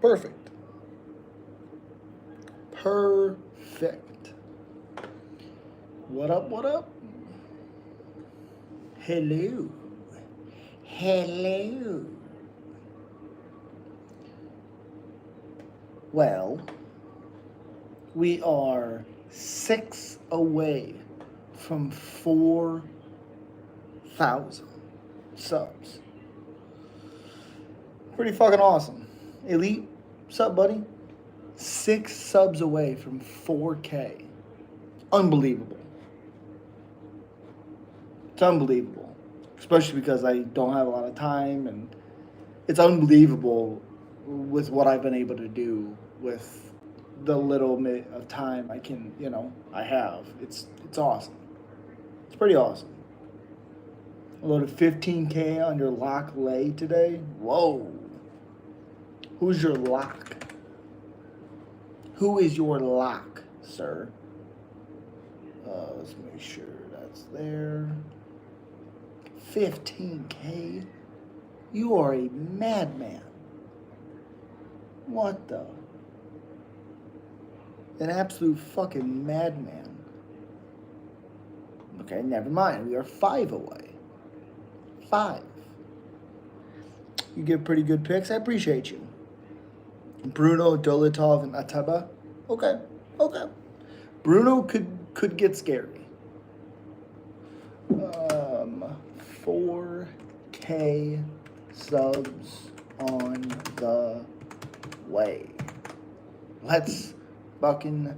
Perfect. Perfect. What up, what up? Hello. Hello. Well, we are 6 away from 4,000 subs. Pretty fucking awesome. Elite, what's up, buddy? 6 subs away from 4K. Unbelievable. It's unbelievable. Especially because I don't have a lot of time, and it's unbelievable with what I've been able to do with the little bit of time I have. It's awesome. It's pretty awesome. I loaded 15K on your lock lay today. Whoa. Who's your lock? Who is your lock, sir? Let's make sure that's there. 15K? You are a madman. What the? An absolute fucking madman. Okay, never mind. We are 5 away. 5. You give pretty good picks. I appreciate you. Bruno, Dolitov, and Ateba. Okay. Bruno could get scary. 4K subs on the way. Let's fucking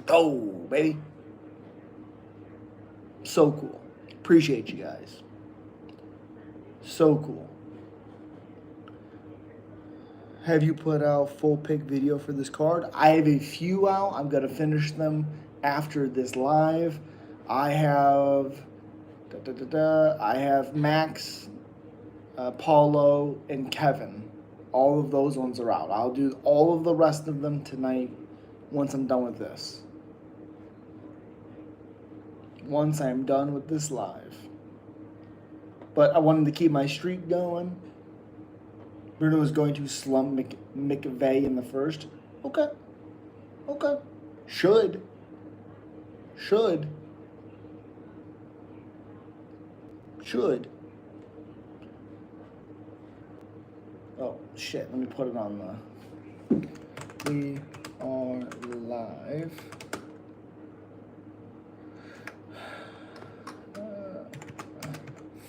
go, baby. So cool. Appreciate you guys. So cool. Have you put out full pick video for this card? I have a few out. I'm going to finish them after this live. I have Max, Paulo, and Kevin. All of those ones are out. I'll do all of the rest of them tonight once I'm done with this. Once I'm done with this live. But I wanted to keep my streak going. Bruno is going to slump McVeigh in the first. Okay. Should. Oh, shit. Let me put it on the... We are live.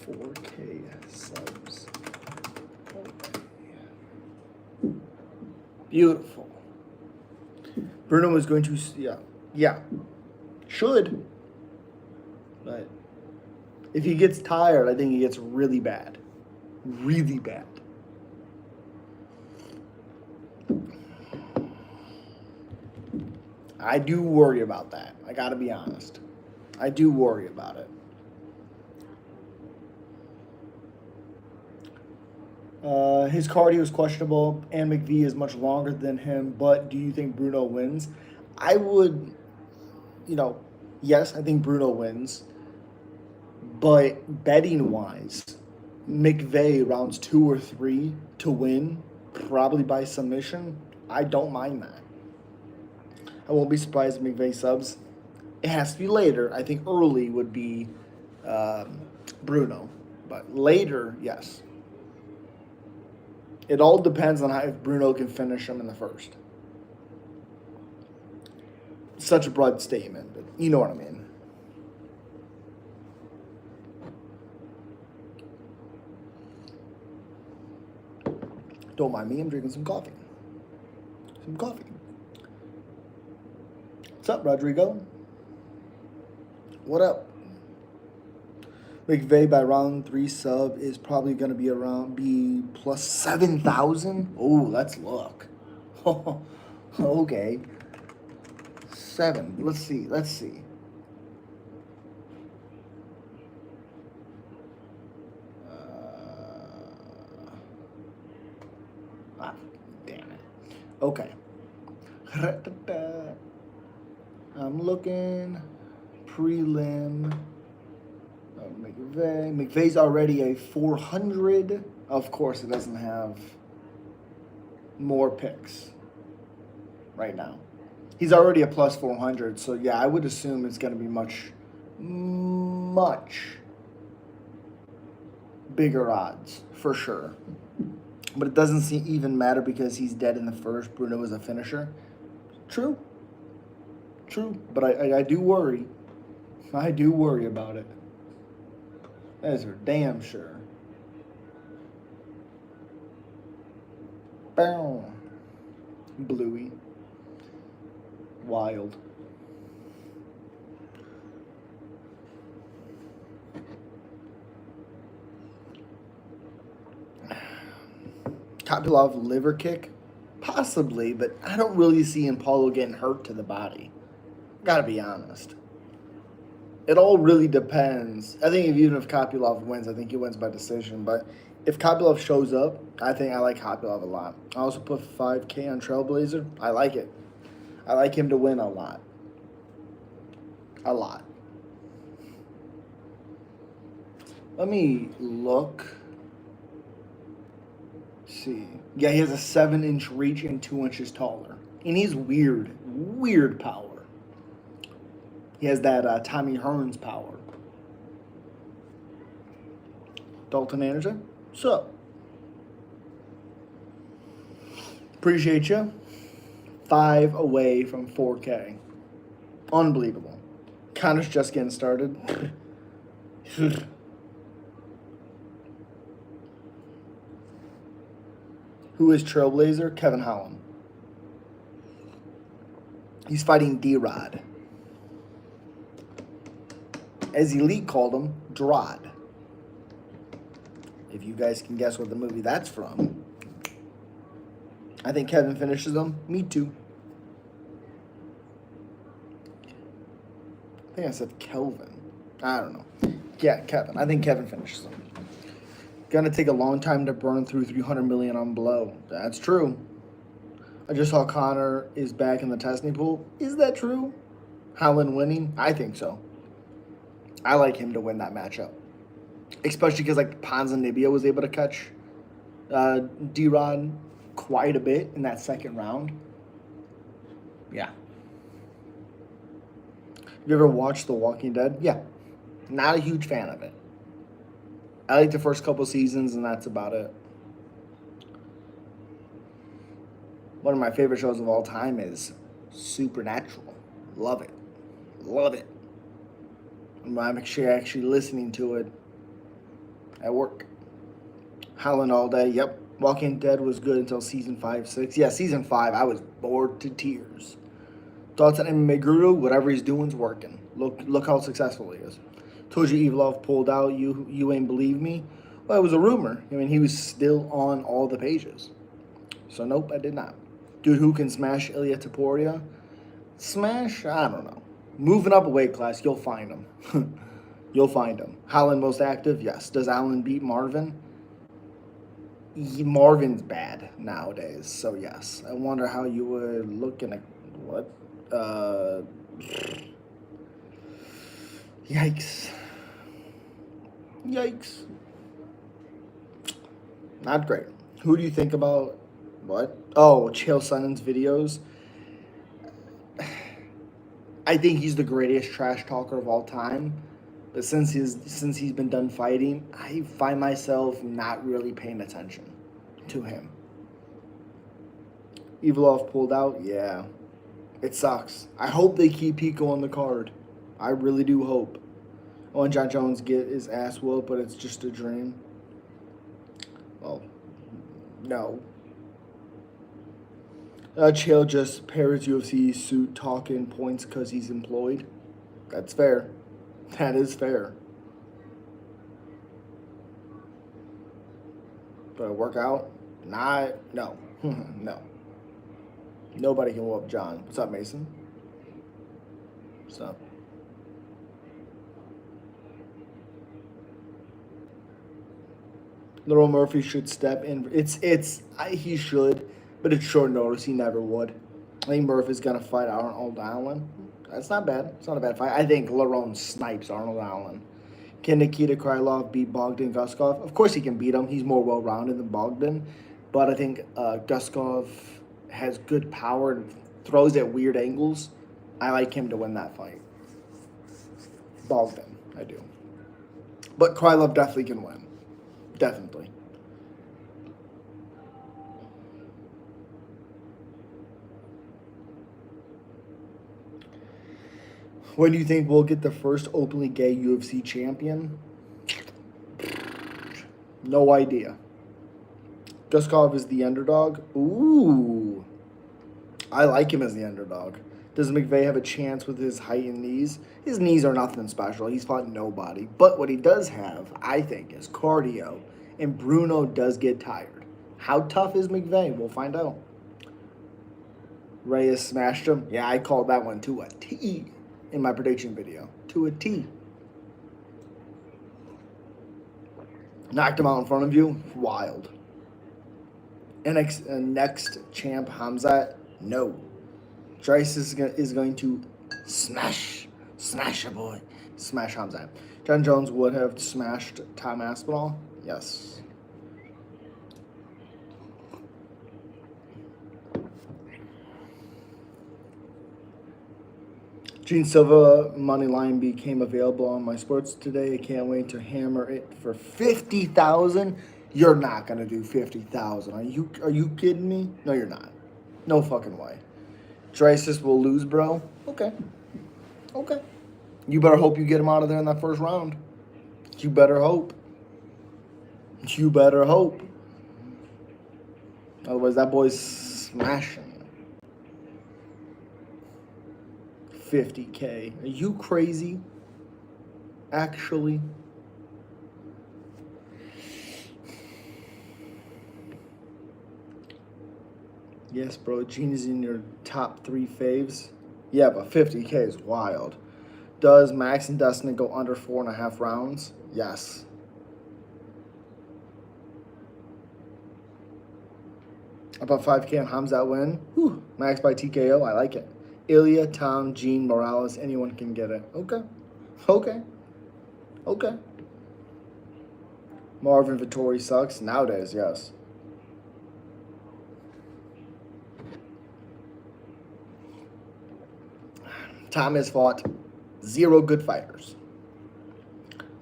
4K subs. Beautiful. Bruno is going to... Yeah. Should. But if he gets tired, I think he gets really bad. Really bad. I do worry about that. I gotta be honest. I do worry about it. His cardio is questionable, and McVie is much longer than him, but do you think Bruno wins? I would, yes, I think Bruno wins. But betting-wise, McVeigh rounds 2 or 3 to win, probably by submission, I don't mind that. I won't be surprised if McVeigh subs. It has to be later. I think early would be Bruno. But later, yes. It all depends on if Bruno can finish him in the first. Such a broad statement, but you know what I mean. Don't mind me, I'm drinking some coffee. What's up, Rodrigo? What up? McVeigh by round 3 sub is probably going to be plus 7,000. Oh, let's look. Okay. 7. Let's see. Damn it. Okay. I'm looking. Prelim. McVeigh's already a 400. Of course, it doesn't have more picks right now. He's already a plus 400, so yeah, I would assume it's going to be much bigger odds for sure. But it doesn't seem even matter because he's dead in the first. Bruno is a finisher. True. But I do worry. I do worry about it. That is for damn sure. Bow. Bluey. Wild. Kopylov liver kick? Possibly, but I don't really see Paulo getting hurt to the body. Gotta be honest. It all really depends. I think even if Kopylov wins, I think he wins by decision. But if Kopylov shows up, I think I like Kopylov a lot. I also put 5K on Trailblazer. I like it. I like him to win a lot. A lot. Let me look. See. Yeah, he has a 7-inch reach and 2 inches taller. And he's weird power. He has that Tommy Hearns power. Dalton Anderson, what's up? Appreciate you. 5 away from 4K. Unbelievable. Conor's just getting started. Who is Trailblazer? Kevin Holland. He's fighting D-Rod. As Elite called him, Drod. If you guys can guess what the movie that's from. I think Kevin finishes him. Me too. I think I said Kelvin. I don't know. Yeah, Kevin. I think Kevin finishes him. Gonna take a long time to burn through 300 million on blow. That's true. I just saw Conor is back in the testing pool. Is that true? Holland winning? I think so. I like him to win that matchup. Especially because like Ponzinibbio was able to catch D-Rod quite a bit in that second round. Yeah. You ever watched The Walking Dead? Yeah. Not a huge fan of it. I like the first couple seasons, and that's about it. One of my favorite shows of all time is Supernatural. Love it. Love it. I'm actually listening to it at work. Howling all day. Yep. Walking Dead was good until season 5, 6. Yeah, season 5, I was bored to tears. Thoughts on MMA Guru? Whatever he's doing's working. Look how successful he is. Told you Evolov pulled out. You ain't believe me? Well, it was a rumor. I mean, he was still on all the pages. So, nope, I did not. Dude, who can smash Ilya Taporia? Smash? I don't know. Moving up a weight class, you'll find him. You'll find him. Holland most active? Yes. Does Allen beat Marvin? Marvin's bad nowadays, so yes. I wonder how you would look in a... What? Yikes. Yikes. Not great. Who do you think about... What? Oh, Chael Sonnen's videos. I think he's the greatest trash talker of all time. But since he's been done fighting, I find myself not really paying attention to him. Evolov pulled out? Yeah. It sucks. I hope they keep Pico on the card. I really do hope. Oh, and John Jones get his ass whooped, but it's just a dream. Well, no. Chael just parrots UFC suit talking points because he's employed. That's fair. That is fair. But work out? No. No. Nobody can whoop John. What's up, Mason? What's up? Little Murphy should step in. He should, but it's short notice. He never would. I think Murphy's gonna fight Arnold Allen. That's not bad. It's not a bad fight. I think Lerone snipes Arnold Allen. Can Nikita Krylov beat Bogdan Guskov? Of course he can beat him. He's more well-rounded than Bogdan. but I think Guskov has good power and throws at weird angles. I like him to win that fight. Bogdan, I do. But Krylov definitely can win. Definitely. When do you think we'll get the first openly gay UFC champion? No idea. Guskov is the underdog. Ooh. I like him as the underdog. Does McVeigh have a chance with his height and knees? His knees are nothing special. He's fought nobody. But what he does have, I think, is cardio. And Bruno does get tired. How tough is McVeigh? We'll find out. Reyes smashed him. Yeah, I called that one to a T in my prediction video. To a T. Knocked him out in front of you. Wild. Next champ, Hamzat? No. Trice is going to smash a boy. Smash Hamzat. John Jones would have smashed Tom Aspinall? Yes. Gene Silva money line became available on my sports today. I can't wait to hammer it for 50,000. You're not gonna do 50,000. Are you kidding me? No, you're not. No fucking way. Trisis will lose, bro. Okay. Okay. You better hope you get him out of there in that first round. You better hope. You better hope. Otherwise, that boy's smashing. 50K. Are you crazy? Actually? Yes, bro. Gene is in your top 3 faves. Yeah, but 50K is wild. Does Max and Dustin go under 4.5 rounds? Yes. About 5K on Hamzat win. Whew. Max by TKO. I like it. Ilya, Tom, Gene, Morales. Anyone can get it. Okay. Okay. Okay. Marvin Vittori sucks. Nowadays, yes. Tom has fought 0 good fighters.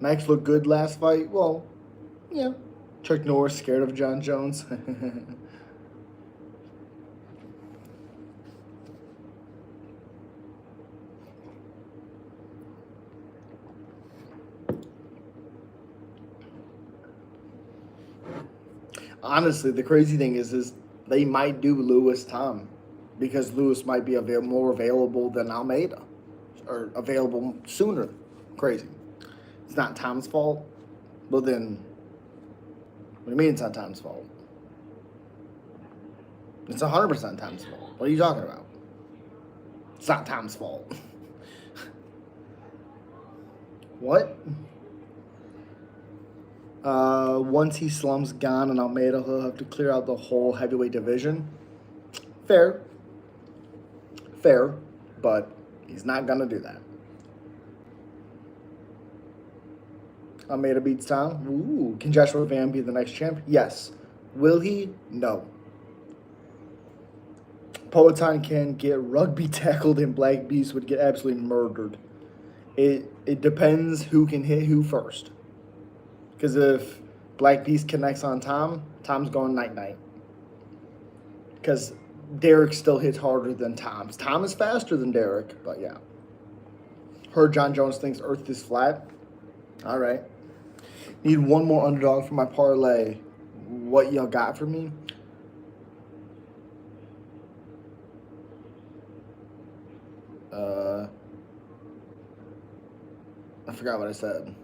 Max looked good last fight. Well, yeah. Chuck Norris scared of John Jones. Honestly, the crazy thing is they might do Lewis Tom because Lewis might be more available than Almeida or available sooner. Crazy. It's not Tom's fault. Well, then, what do you mean it's not Tom's fault? It's 100% Tom's fault. What are you talking about? It's not Tom's fault. What? Once he slumps Gon and Almeida, he'll have to clear out the whole heavyweight division. Fair. Fair. But he's not going to do that. Almeida beats Tom. Ooh. Can Joshua Van be the next champ? Yes. Will he? No. Poetan can get rugby tackled and Black Beast would get absolutely murdered. It depends who can hit who first. Because if Black Beast connects on Tom, Tom's going night-night. Because Derek still hits harder than Tom's. Tom is faster than Derek, but yeah. Heard John Jones thinks Earth is flat. All right. Need one more underdog for my parlay. What y'all got for me? I forgot what I said.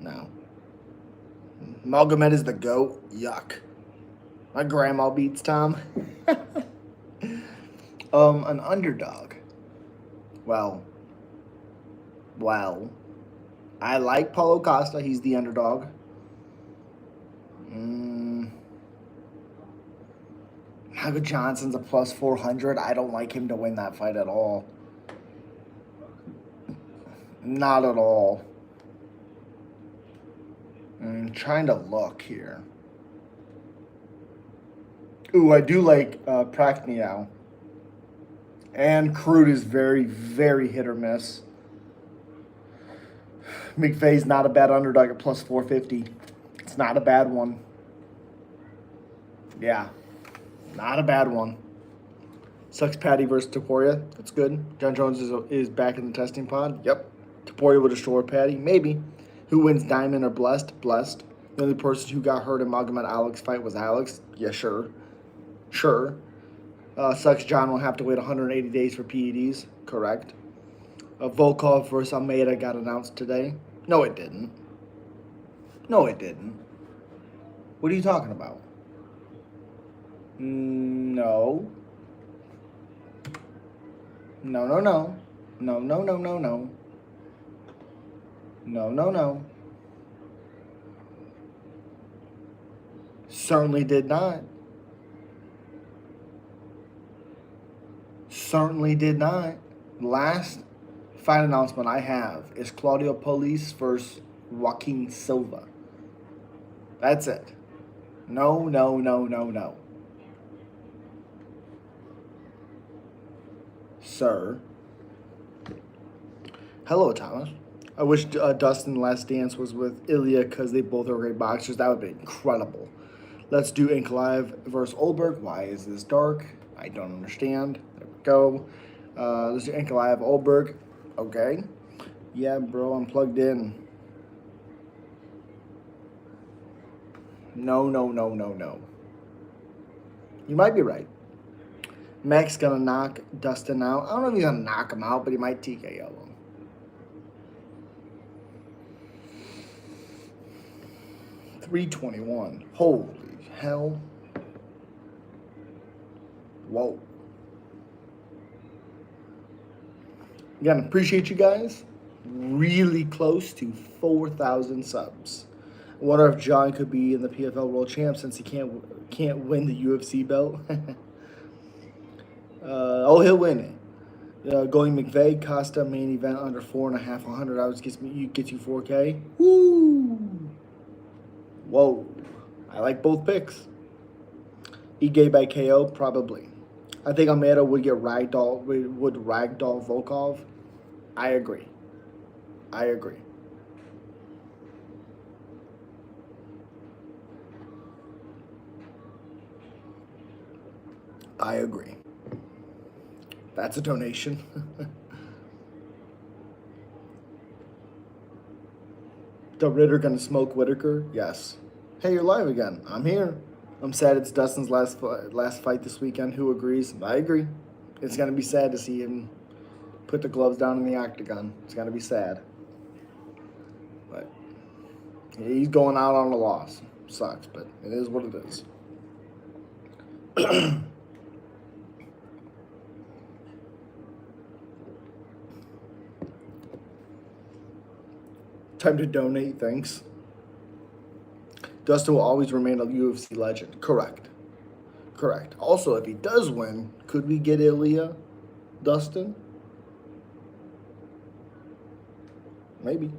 No. Magomed is the GOAT. Yuck. My grandma beats Tom. An underdog. Well, I like Paulo Costa. He's the underdog. Mago Johnson's a plus 400. I don't like him to win that fight at all. Not at all. I'm trying to look here. Ooh, I do like Prakniel. And Crude is very, very hit or miss. McVeigh's not a bad underdog at plus 450. It's not a bad one. Yeah, not a bad one. Sucks Patty versus Taporia. That's good. John Jones is back in the testing pod. Yep. Taporia will destroy Patty. Maybe. Who wins Diamond or Blessed? Blessed. The only person who got hurt in Magomed Alex's fight was Alex. Yeah, sure. Sure. Sucks John will have to wait 180 days for PEDs. Correct. Volkov versus Almeida got announced today. No, it didn't. No, it didn't. What are you talking about? No. No, no, no. No, no, no, no, no. No, no, no. Certainly did not. Certainly did not. Last fight announcement I have is Claudio Police versus Joaquin Silva. That's it. No, no, no, no, no. Sir. Hello, Thomas. I wish Dustin Last Dance was with Ilya because they both are great boxers. That would be incredible. Let's do Ankalaev versus Olberg. Why is this dark? I don't understand. There we go. Let's do Ankalaev Olberg. Okay. Yeah, bro, I'm plugged in. No, no, no, no, no. You might be right. Mac's gonna knock Dustin out. I don't know if he's gonna knock him out, but he might TKO him. $321. Holy hell. Whoa. Again, appreciate you guys. Really close to 4,000 subs. I wonder if John could be in the PFL World Champ since he can't win the UFC belt. He'll win it. Going McVeigh, Costa main event under 4.5, $100 gets you 4K. Woo! Whoa. I like both picks. Ige by KO, probably. I think Almeida would ragdoll Volkov. I agree. I agree. I agree. That's a donation. The Ritter gonna smoke Whitaker? Yes. Hey, you're live again. I'm here. I'm sad it's Dustin's last fight this weekend. Who agrees? I agree. It's gonna be sad to see him put the gloves down in the octagon. It's gonna be sad. But he's going out on a loss. Sucks, but it is what it is. Time to donate, thanks. Dustin will always remain a UFC legend. Correct. Correct. Also, if he does win, could we get Ilya Dustin? Maybe.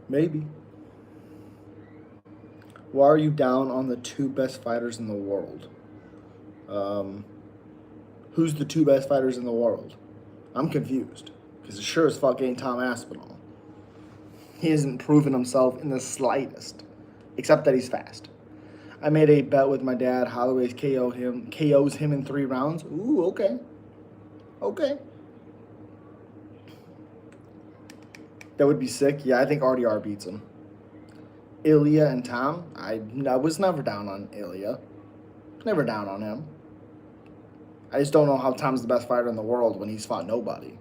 Maybe. Why are you down on the two best fighters in the world? Who's the two best fighters in the world? I'm confused. Because it sure as fuck ain't Tom Aspinall. He hasn't proven himself in the slightest, except that he's fast. I made a bet with my dad. Holloway KOs him in 3 rounds. Ooh, okay. Okay. That would be sick. Yeah, I think RDR beats him. Ilya and Tom. I was never down on Ilya. Never down on him. I just don't know how Tom's the best fighter in the world when he's fought nobody.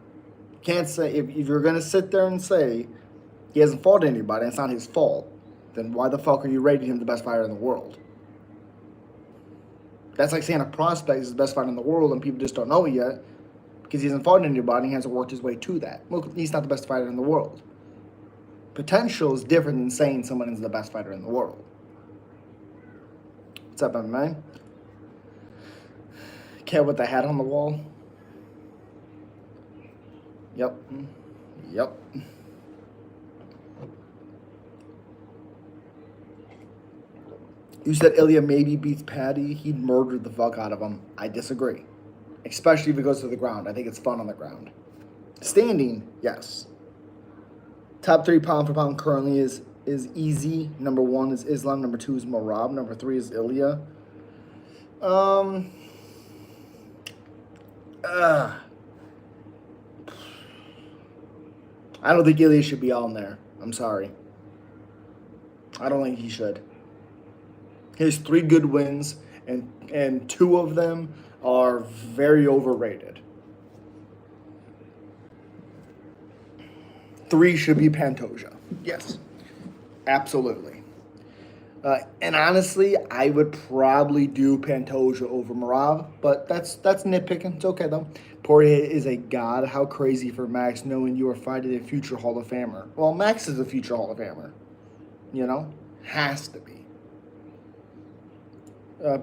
Can't say, if you're going to sit there and say he hasn't fought anybody and it's not his fault, then why the fuck are you rating him the best fighter in the world? That's like saying a prospect is the best fighter in the world and people just don't know it yet because he hasn't fought anybody and he hasn't worked his way to that. Well, he's not the best fighter in the world. Potential is different than saying someone is the best fighter in the world. What's up, MMA? Cat with the hat on the wall? Yep. Yep. You said Ilya maybe beats Paddy. He'd murder the fuck out of him. I disagree. Especially if it goes to the ground. I think it's fun on the ground. Standing, yes. Top three pound for pound currently is easy. Number one is Islam. Number two is Marab. Number three is Ilya. Um. I don't think Ilya should be on there. I'm sorry. I don't think he should. He has 3 good wins, and 2 of them are very overrated. 3 should be Pantoja. Yes, absolutely. And honestly, I would probably do Pantoja over Marab, but that's nitpicking. It's okay though. Poirier is a god. How crazy for Max knowing you are fighting a future Hall of Famer. Well, Max is a future Hall of Famer. You know, has to be.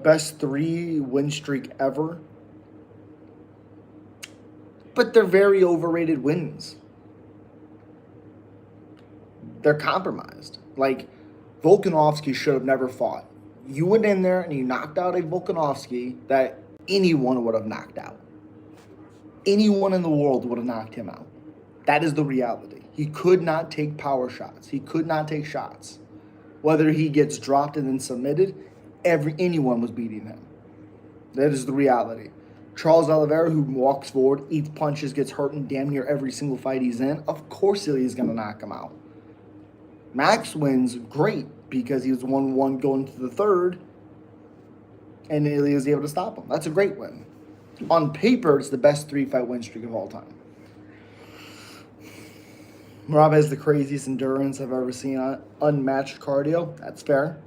Best 3 win streak ever. But they're very overrated wins. They're compromised. Like, Volkanovski should have never fought. You went in there and you knocked out a Volkanovski that anyone would have knocked out. Anyone in the world would have knocked him out. That is the reality. He could not take power shots. He could not take shots. Whether he gets dropped and then submitted, anyone was beating him. That is the reality. Charles Oliveira, who walks forward, eats punches, gets hurt in damn near every single fight he's in, of course Ilya's going to knock him out. Max wins great because he was 1-1 going to the third, and Ilya was able to stop him. That's a great win. On paper, it's the best 3-fight win streak of all time. Rob has the craziest endurance I've ever seen on unmatched cardio. That's fair.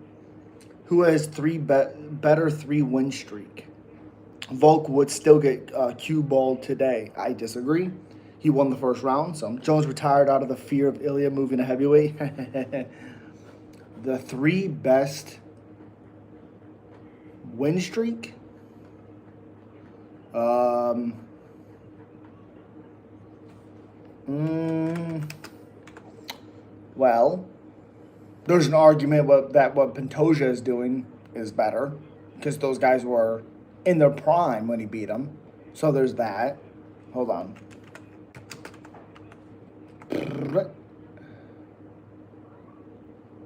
Who has better 3 win streak? Volk would still get cue balled today. I disagree. He won the first round. So Jones retired out of the fear of Ilya moving to heavyweight. The 3 best win streak. Well, there's an argument that what Pantoja is doing is better because those guys were in their prime when he beat them. So there's that. Hold on.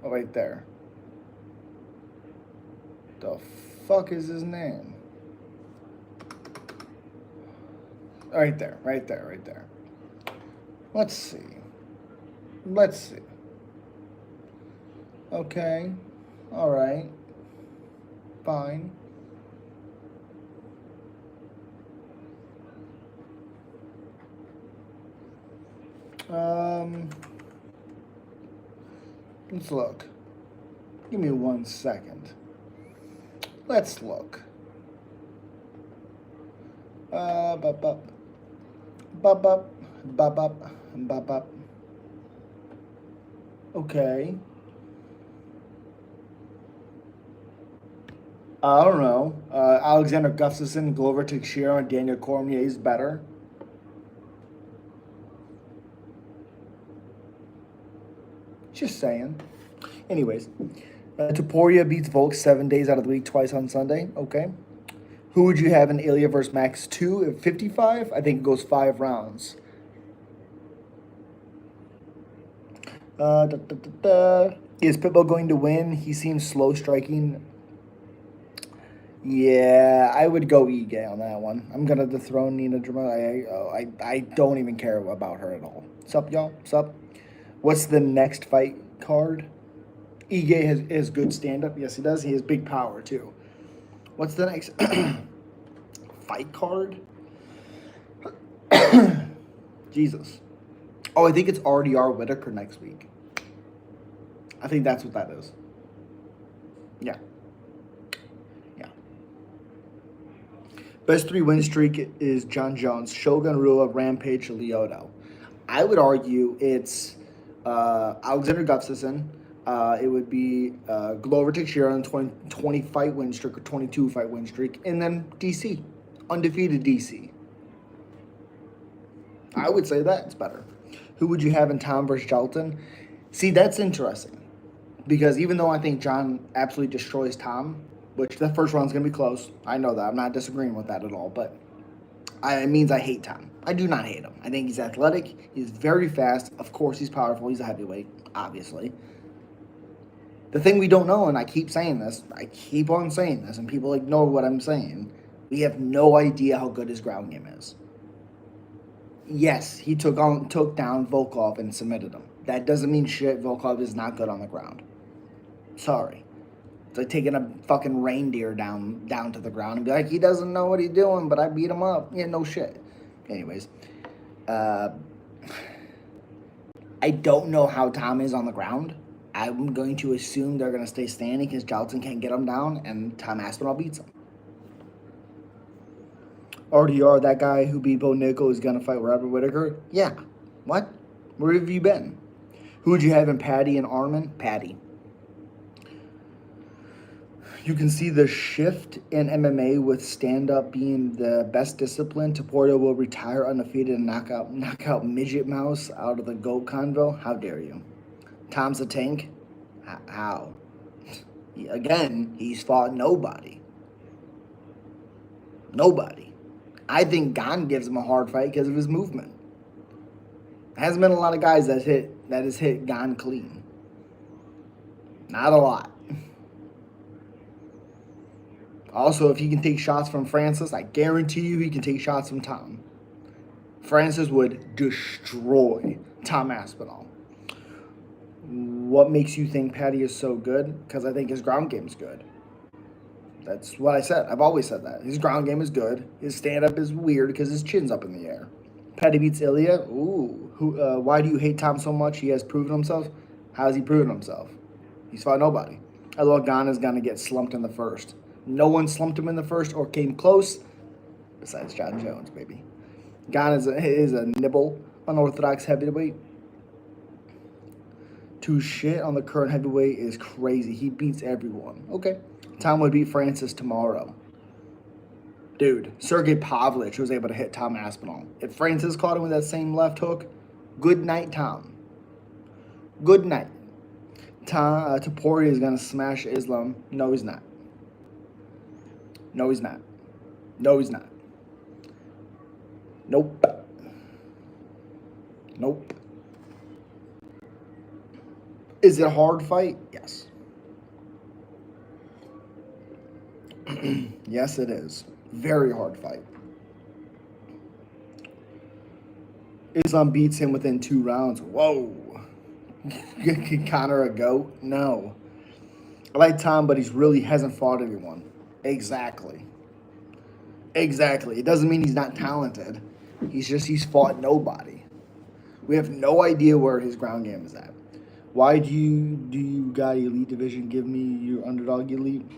Oh, right there. The fuck is his name? Right there, right there, right there. Let's see. Let's see. Okay. All right. Fine. Let's look. Give me 1 second. Let's look. Bop, bop. Bop, bop. Bop, bop. Bop, bop. Okay. I don't know. Alexander Gustafsson, Glover Teixeira, and Daniel Cormier is better. Just saying. Anyways, Topuria beats Volk 7 days out of the week, twice on Sunday. Okay. Who would you have in Ilya versus Max 2 at 55? I think it goes 5 rounds. Is Pitbull going to win? He seems slow striking. Yeah, I would go Ige on that one. I'm gonna dethrone Nina Drama. I don't even care about her at all. Sup, y'all? Sup? What's the next fight card? Ige has good stand-up. Yes, he does. He has big power, too. What's the next fight card? Jesus. Oh, I think it's RDR Whitaker next week. I think that's what that is. Yeah. Yeah. Best 3 win streak is John Jones, Shogun Rua, Rampage, Lyoto. I would argue it's Alexander Gustafsson. It would be Glover Teixeira on 20 fight win streak or 22 fight win streak, and then DC, undefeated DC. I would say that's better. Who would you have in Tom versus Shelton? See, that's interesting. Because even though I think John absolutely destroys Tom, which the first round's going to be close, I know that. I'm not disagreeing with that at all, but it means I hate Tom. I do not hate him. I think he's athletic. He's very fast. Of course, he's powerful. He's a heavyweight, obviously. The thing we don't know, and I keep saying this, I keep on saying this, and people ignore what I'm saying, we have no idea how good his ground game is. Yes, he took down Volkov and submitted him. That doesn't mean shit. Volkov is not good on the ground. Sorry. It's like taking a fucking reindeer down to the ground and be like, he doesn't know what he's doing, but I beat him up. Yeah, no shit. Anyways, I don't know how Tom is on the ground. I'm going to assume they're going to stay standing because Johnson can't get him down, and Tom Aspinall beats him. RDR, that guy who beat Bo Nickel, is going to fight Robert Whittaker? Yeah. What? Where have you been? Who would you have in Patty and Arman? Patty. You can see the shift in MMA with stand-up being the best discipline. Taporto will retire undefeated and knock out Midget Mouse out of the GOAT convo. How dare you? Tom's a tank? How? Again, he's fought nobody. Nobody. I think Gane gives him a hard fight because of his movement. There hasn't been a lot of guys that has hit Gane clean. Not a lot. Also, if he can take shots from Francis, I guarantee you he can take shots from Tom. Francis would destroy Tom Aspinall. What makes you think Patty is so good? Because I think his ground game is good. That's what I said. I've always said that. His ground game is good. His stand-up is weird because his chin's up in the air. Patty beats Ilya. Ooh. Why do you hate Tom so much? He has proven himself. How has he proven himself? He's fought nobody. I thought Gane is going to get slumped in the first. No one slumped him in the first or came close, besides John Jones, baby. Gane is a nibble, unorthodox heavyweight. To shit on the current heavyweight is crazy. He beats everyone. Okay. Tom would beat Francis tomorrow. Dude, Sergey Pavlich was able to hit Tom Aspinall. If Francis caught him with that same left hook, good night, Tom. Good night. Tapori is going to smash Islam. No, he's not. No, he's not. No, he's not. Nope. Nope. Is it a hard fight? Yes. Yes, it is. Very hard fight. Islam beats him within 2 rounds. Whoa. Conor a GOAT? No. I like Tom, but he really hasn't fought anyone. Exactly. Exactly. It doesn't mean he's not talented. He's fought nobody. We have no idea where his ground game is at. Why do you got Elite Division? Give me your underdog Elite.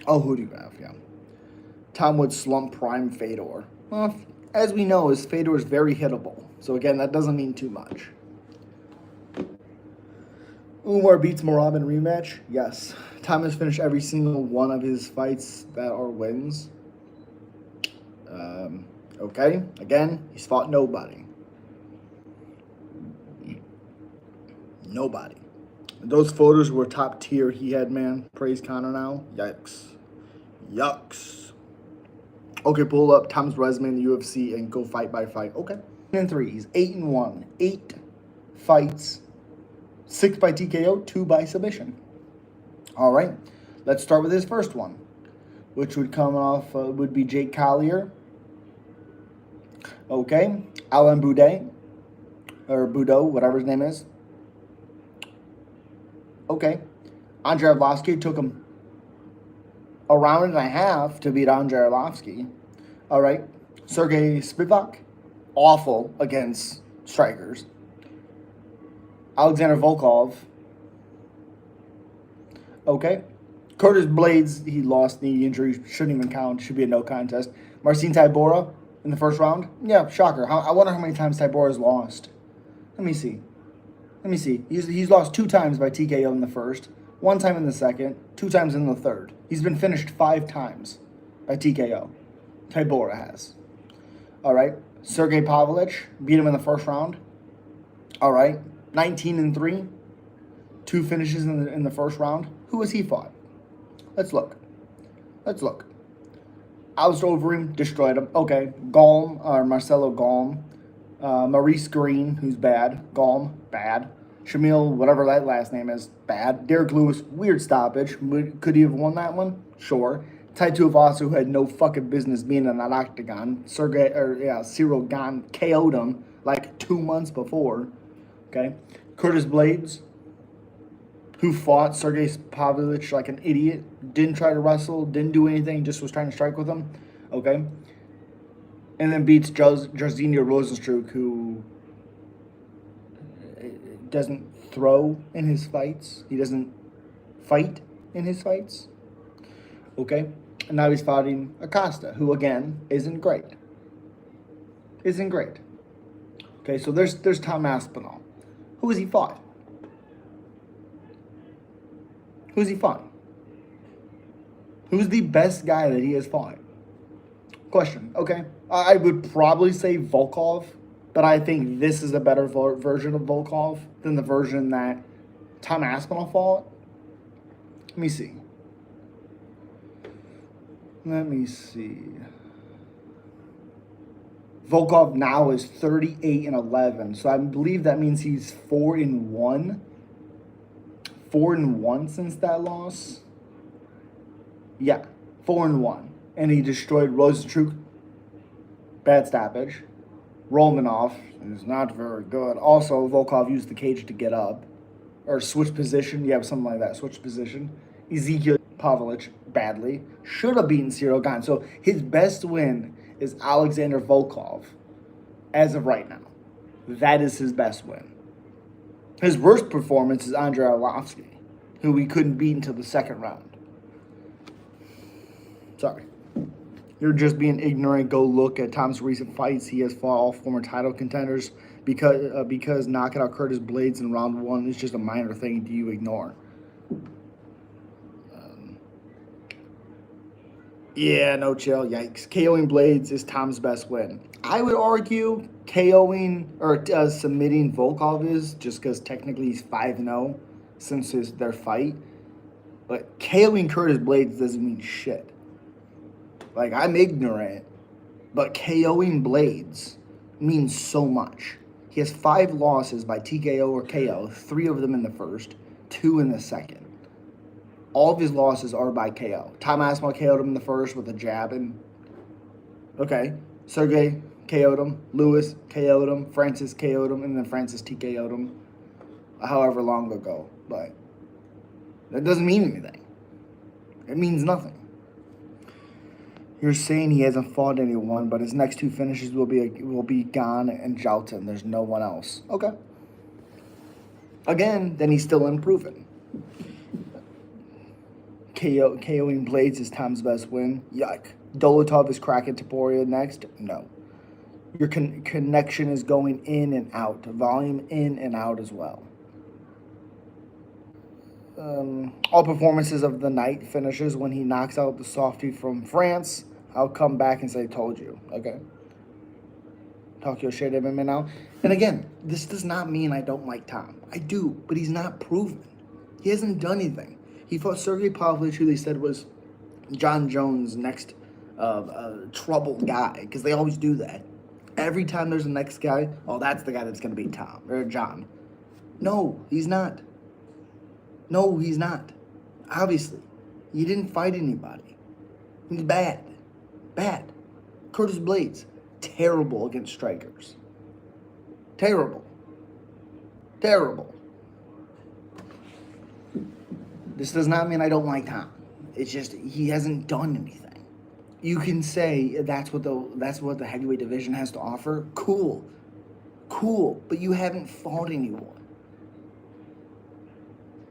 Oh, who do you have? Yeah. Tom would slump Prime Fedor. Well, as we know, Fedor is very hittable. So again, that doesn't mean too much. Umar beats Morab in rematch? Yes. Tom has finished every single one of his fights that are wins. Okay. Again, he's fought nobody. Nobody. Those photos were top tier he had, man. Praise Conor now. Yikes. Yucks. Okay, pull up Tom's resume in the UFC and go fight by fight. Okay. 3. He's 8-1. 8 fights. 6 by TKO, 2 by submission. All right. Let's start with his first one, which would come off, would be Jake Collier. Okay. Alain Boudet, or Boudot, whatever his name is. Okay. Andrei Arlovsky took him a round and a half to beat Andrei Arlovsky. All right. Sergey Spivak, awful against strikers. Alexander Volkov. Okay. Curtis Blades, he lost knee injury. Shouldn't even count. Should be a no contest. Marcin Tybura in the first round. Yeah, shocker. I wonder how many times Tybura's lost. Let me see. He's lost 2 times by TKO in the first, 1 time in the second, 2 times in the third. He's been finished 5 times by TKO. Tybura has. All right. Sergey Pavlich beat him in the first round. All right. 19-3. 2 finishes in the first round. Who has he fought? Let's look. Ousted over him, destroyed him. Okay, Galm, or Marcelo Galm. Maurice Green, who's bad. Galm, bad. Shamil, whatever that last name is, bad. Derek Lewis, weird stoppage. Could he have won that one? Sure. Tai Tuivasa, who had no fucking business being in that octagon. Cyril Gane KO'd him like 2 months before. Okay. Curtis Blades, who fought Sergey Pavlovich like an idiot, didn't try to wrestle, didn't do anything, just was trying to strike with him. Okay. And then beats Jairzinho Rozenstruik, who doesn't throw in his fights. He doesn't fight in his fights. Okay? And now he's fighting Acosta, who, again, isn't great. Okay, so there's Tom Aspinall. Who has he fought? Who's the best guy that he has fought? Question. Okay. I would probably say Volkov, but I think this is a better version of Volkov than the version that Tom Aspinall fought. Let me see. Volkov now is 38-11, so I believe that means he's 4-1. 4-1 since that loss. Yeah, 4-1. And he destroyed Rozenstruik. Bad stoppage. Romanov is not very good. Also, Volkov used the cage to get up. Or switch position. Yeah, something like that. Switch position. Ezekiel Pavlovich, badly. Should have beaten Cyril Gane. So his best win is Alexander Volkov. As of right now. That is his best win. His worst performance is Andrei Arlovsky, who he couldn't beat until the second round. Sorry. You're just being ignorant. Go look at Tom's recent fights. He has fought all former title contenders. Because knocking out Curtis Blades in round 1 is just a minor thing. Do you ignore? Yeah, no chill. Yikes. KOing Blades is Tom's best win. I would argue KOing or submitting Volkov is, just because technically he's 5-0 since their fight. But KOing Curtis Blades doesn't mean shit. Like, I'm ignorant, but KOing Blades means so much. He has 5 losses by TKO or KO, 3 of them in the first, 2 in the second. All of his losses are by KO. Tom Aspinall KO'd him in the first with a jab, and okay. Sergey KO'd him, Lewis KO'd him, Francis KO'd him, and then Francis TKO'd him however long ago. But that doesn't mean anything. It means nothing. You're saying he hasn't fought anyone, but his next 2 finishes will be Gane and Jalton. There's no one else. Okay. Again, then he's still unproven. KOing Blades is Tom's best win. Yuck. Dolotov is cracking Taporia next. No. Your connection is going in and out. Volume in and out as well. All performances of the night finishes when he knocks out the softie from France. I'll come back and say, told you. Okay? Talk your shit MMA now. And again, this does not mean I don't like Tom. I do, but he's not proven. He hasn't done anything. He fought Sergey Pavlovich, who they said was John Jones' next troubled guy, because they always do that. Every time there's a next guy, oh, that's the guy that's going to beat Tom, or John. No, he's not. No, he's not. Obviously. He didn't fight anybody. He's bad. Bad. Curtis Blades, terrible against strikers. Terrible. This does not mean I don't like Tom. It's just he hasn't done anything. You can say that's what the heavyweight division has to offer. Cool. But you haven't fought anyone.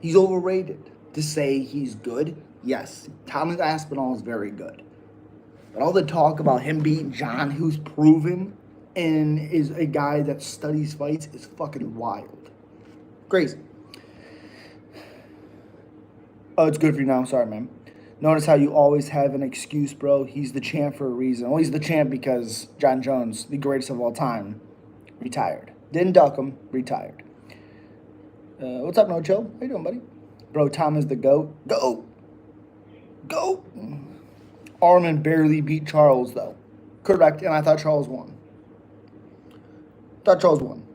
He's overrated. To say he's good, yes. Thomas Aspinall is very good. But all the talk about him beating John, who's proven and is a guy that studies fights, is fucking wild. Crazy. Oh, it's good for you now. Sorry, man. Notice how you always have an excuse, bro. He's the champ for a reason. Well, he's the champ because John Jones, the greatest of all time, retired. Didn't duck him, retired. What's up, No Chill? How you doing, buddy? Bro, Tom is the GOAT. GOAT! GOAT! Armin barely beat Charles, though. Correct, and I thought Charles won. Thought Charles won.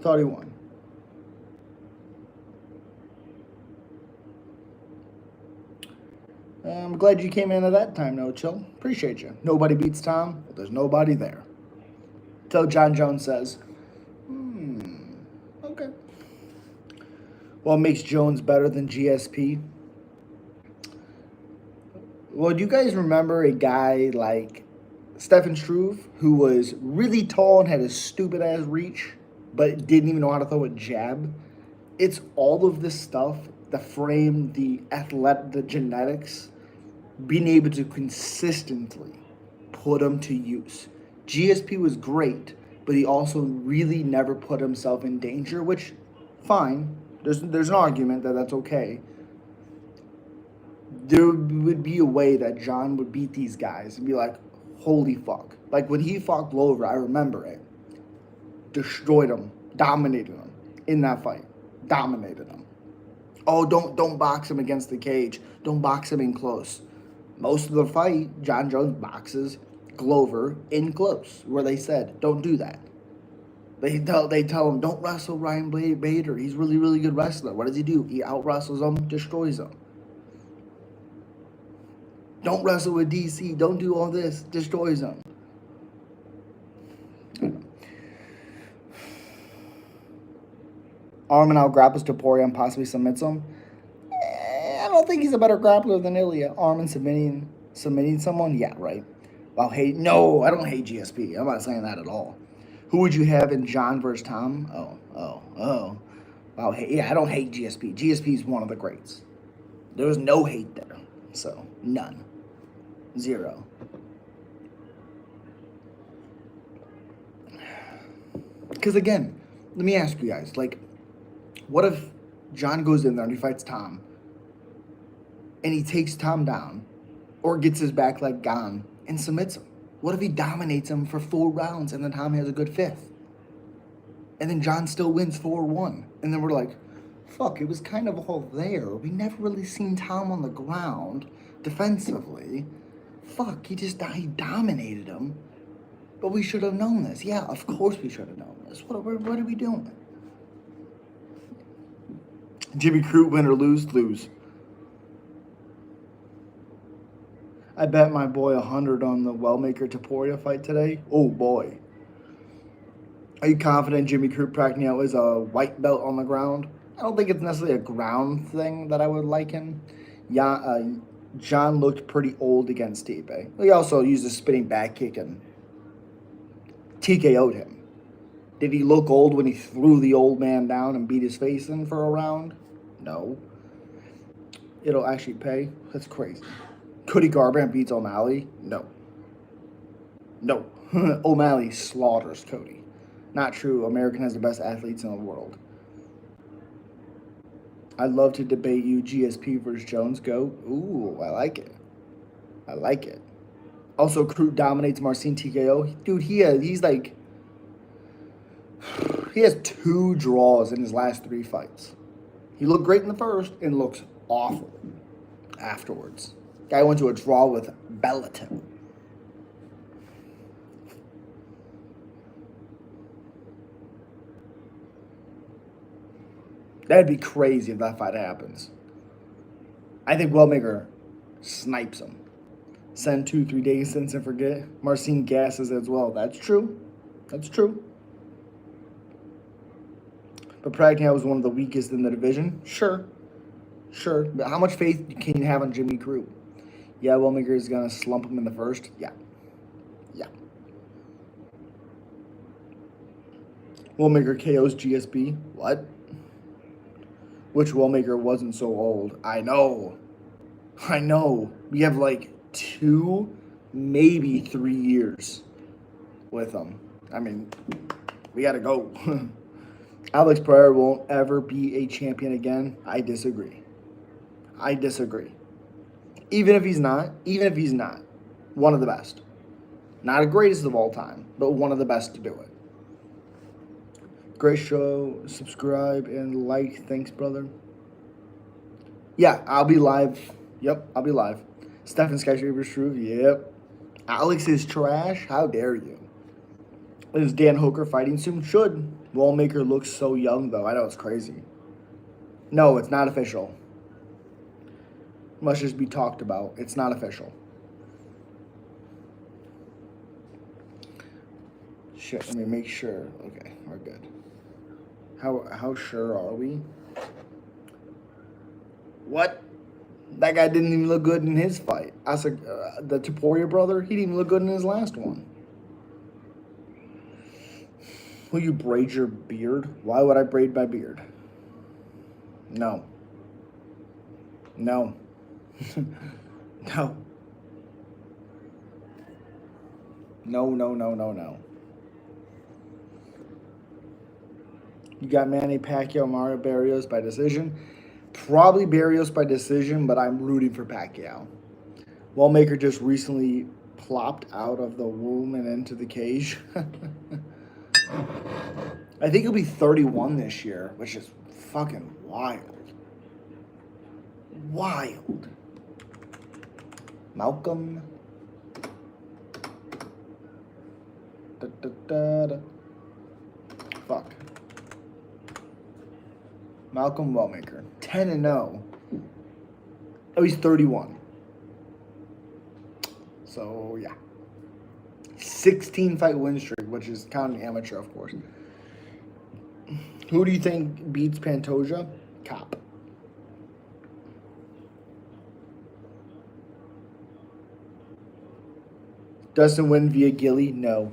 Thought he won. I'm glad you came in at that time, No Chill. Appreciate you. Nobody beats Tom. Well, there's nobody there. Till John Jones says, okay. What makes Jones better than GSP? Well, do you guys remember a guy like Stefan Struve who was really tall and had a stupid ass reach, but didn't even know how to throw a jab? It's all of this stuff, the frame, the the genetics, being able to consistently put them to use. GSP was great, but he also really never put himself in danger, which, fine. There's an argument that that's okay. There would be a way that John would beat these guys and be like, holy fuck. Like when he fought Glover, I remember it. Destroyed him, dominated him in that fight. Dominated him. Oh, don't box him against the cage. Don't box him in close. Most of the fight, John Jones boxes Glover in close, where they said, don't do that. They tell him, don't wrestle Ryan Bader. He's really, really good wrestler. What does he do? He out-wrestles him, destroys him. Don't wrestle with DC. Don't do all this. Destroys him. Armin out-grapples Topuria and possibly submits him. I don't think he's a better grappler than Ilya. Armin submitting someone? Yeah, right. Well, no, I don't hate GSP. I'm not saying that at all. Who would you have in John versus Tom? Oh. Wow, yeah, I don't hate GSP. GSP is one of the greats. There was no hate there. So, none. Zero. Because again, let me ask you guys, like, what if John goes in there and he fights Tom and he takes Tom down or gets his back leg gone and submits him? What if he dominates him for 4 rounds and then Tom has a good 5th? And then John still wins 4-1. And then we're like, fuck, it was kind of all there. We never really seen Tom on the ground defensively. Fuck, he dominated him. But we should have known this. Yeah, of course we should have known this. What are we doing? Jimmy Crute, win or lose? Lose. I bet my boy 100 on the Wellmaker Topuria fight today. Oh boy. Are you confident Jimmy Crute Prachnio is a white belt on the ground? I don't think it's necessarily a ground thing that I would liken. Yeah, John looked pretty old against Stipe. He also used a spinning back kick and TKO'd him. Did he look old when he threw the old man down and beat his face in for a round? No. It'll actually pay? That's crazy. Cody Garbrandt beats O'Malley? No. O'Malley slaughters Cody. Not true. American has the best athletes in the world. I'd love to debate you, GSP versus Jones. Go. Ooh, I like it. Also, Crute dominates Marcin TKO. Dude, he has 2 draws in his last 3 fights. He looked great in the first and looks awful afterwards. Guy went to a draw with Bellator. That'd be crazy if that fight happens. I think Wellmaker snipes him. Send 2-3 days since and forget. Marcin gasses as well. That's true. But Pragnow was one of the weakest in the division. Sure. But how much faith can you have on Jimmy Crute? Yeah, Wellmaker is going to slump him in the first. Yeah. Wellmaker KOs GSP. What? Which Wellmaker wasn't so old? I know. We have like 2, maybe 3 years with him. I mean, we got to go. Alex Pereira won't ever be a champion again. I disagree. Even if he's not, one of the best. Not the greatest of all time, but one of the best to do it. Great show. Subscribe and like. Thanks, brother. Yeah, I'll be live. Yep, I'll be live. Stefan Skyscraper's true. Yep. Alex is trash. How dare you? Is Dan Hooker fighting soon? Should. Wallmaker looks so young, though. I know, it's crazy. No, it's not official. Must just be talked about. It's not official. Shit, let me make sure. Okay, we're good. How sure are we? What? That guy didn't even look good in his fight. I said, the Taporia brother, he didn't even look good in his last one. Will you braid your beard? Why would I braid my beard? No. No. No. No. You got Manny Pacquiao, Mario Barrios by decision. Probably Barrios by decision, but I'm rooting for Pacquiao. Wallmaker just recently plopped out of the womb and into the cage. I think he'll be 31 this year, which is fucking wild. Wild. Malcolm. Fuck. Malcolm Wallmaker. 10-0. Oh, he's 31. So, yeah. 16 fight win streak, which is counting amateur, of course. Who do you think beats Pantoja? Cop. Dustin win via Gilly? No.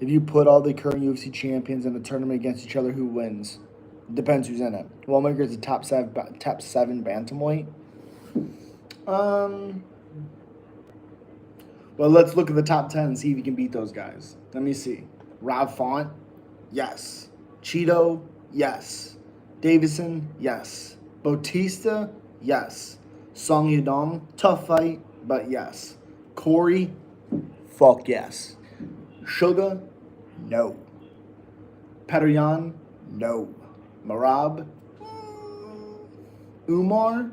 If you put all the current UFC champions in a tournament against each other, who wins? Depends who's in it. Wallmaker is the top seven bantamweight. Well, let's look at the top 10 and see if he can beat those guys. Let me see. Rob Font? Yes. Cheeto? Yes. Davison? Yes. Bautista? Yes. Song Yadong? Tough fight, but yes. Corey? Fuck yes. Sugar? No. Petteryan? No. Marab? Umar?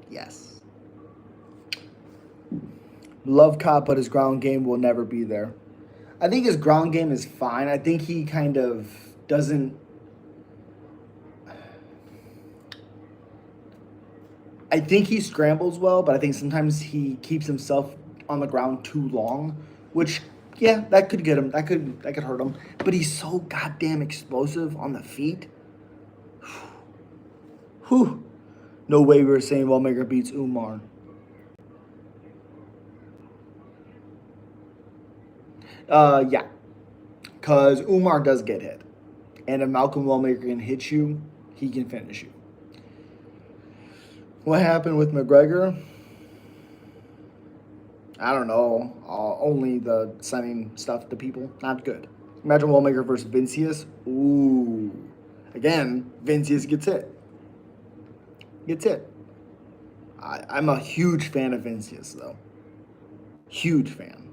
Yes. Love Cop, but his ground game will never be there. I think his ground game is fine. I think he kind of doesn't... I think he scrambles well, but I think sometimes he keeps himself on the ground too long, which, yeah, that could get him. That could hurt him. But he's so goddamn explosive on the feet. Whew. No way we were saying Wallmaker beats Umar. Yeah. Because Umar does get hit. And if Malcolm Wallmaker can hit you, he can finish you. What happened with McGregor? I don't know. Only the sending stuff to people. Not good. Imagine Wallmaker versus Vincius. Ooh. Again, Vincius gets hit. Gets hit. I'm a huge fan of Vincius, though. Huge fan.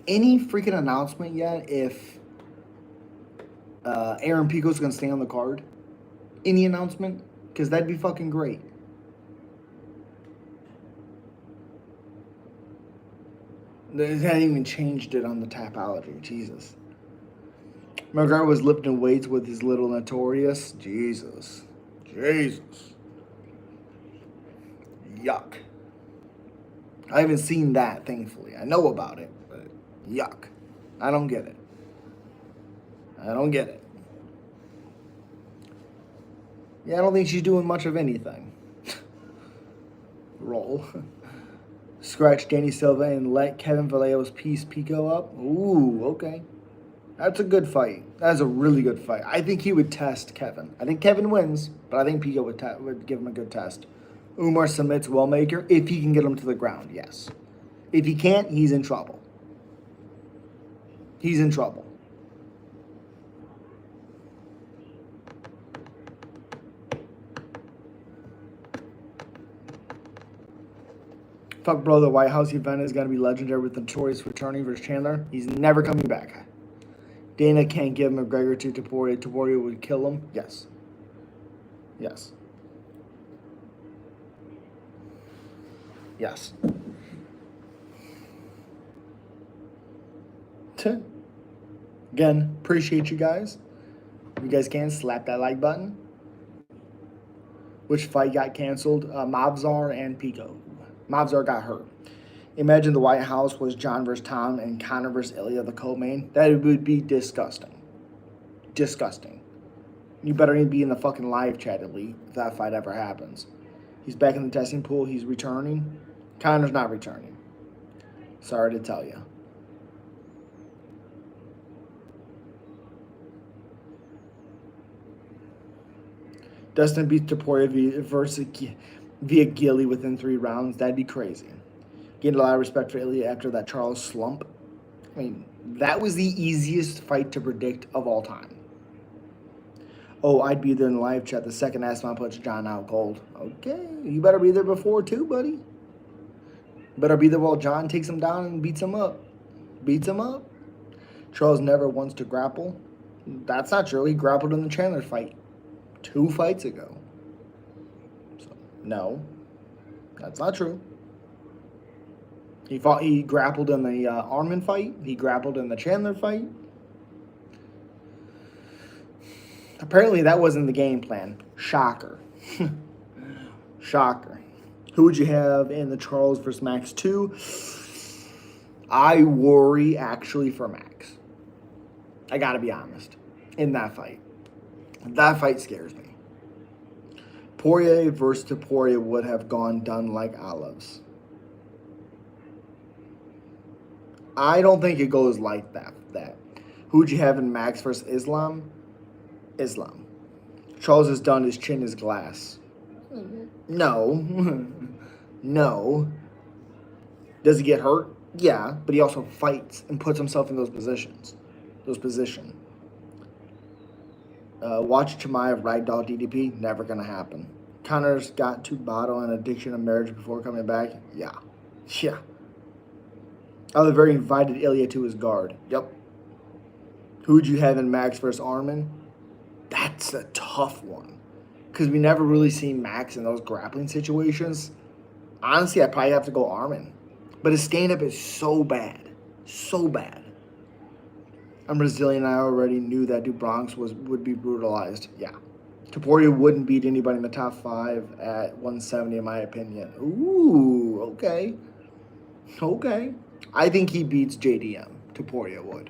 Any freaking announcement yet if Aaron Pico's going to stay on the card? Any announcement? Because that'd be fucking great. They hadn't even changed it on the Tapology. Jesus. McGregor was lifting weights with his little Notorious. Jesus. Yuck. I haven't seen that, thankfully. I know about it, but yuck. I don't get it. Yeah, I don't think she's doing much of anything. Roll. Scratch Danny Silva and let Kevin Vallejo's piece Pico up. Ooh, okay. That's a good fight. That's a really good fight. I think he would test Kevin. I think Kevin wins, but I think Pico would give him a good test. Umar submits Wallmaker if he can get him to the ground, yes. If he can't, he's in trouble. He's in trouble. Fuck, bro, the White House event is going to be legendary with Notorious returning versus Chandler. He's never coming back. Dana can't give McGregor to Topuria. Topuria would kill him. Yes. Yes. Yes. Again, appreciate you guys. If you guys can, slap that like button. Which fight got canceled? Mavzar and Pico. Mavzar got hurt. Imagine the White House was John versus Tom and Conor versus Ilya, the co-main. That would be disgusting. Disgusting. You better even be in the fucking live chat at least if that fight ever happens. He's back in the testing pool. He's returning. Conor's not returning. Sorry to tell you. Dustin beats Topuria via Gilly within 3 rounds. That'd be crazy. Gained a lot of respect for Ilya after that Charles slump. I mean, that was the easiest fight to predict of all time. Oh, I'd be there in the live chat the second Asman puts John out cold. Okay, you better be there before too, buddy. Better be there while John takes him down and beats him up. Beats him up. Charles never wants to grapple. That's not true. He grappled in the Chandler fight 2 fights ago. So, no, that's not true. He grappled in the Arman fight. He grappled in the Chandler fight. Apparently, that wasn't the game plan. Shocker. Shocker. Who would you have in the Charles versus Max 2? I worry, actually, for Max. I gotta be honest. In that fight. That fight scares me. Poirier versus Topuria would have gone done like olives. I don't think it goes like that. Who would you have in Max versus Islam? Islam. Charles is done. His chin is glass. No. No. Does he get hurt? Yeah, but he also fights and puts himself in those positions. Watch Chimaev ragdoll DDP. Never gonna happen. Conor's got to battle an addiction and marriage before coming back. Yeah. Yeah. Oliveira invited Ilya to his guard. Yep. Who would you have in Max versus Arman? That's a tough one. Because we never really see Max in those grappling situations. Honestly, I'd probably have to go Arman. But his stand-up is so bad. So bad. I'm Brazilian. I already knew that Dubronx would be brutalized. Yeah. Topuria wouldn't beat anybody in the top 5 at 170, in my opinion. Ooh, okay. Okay. I think he beats JDM. Topuria would.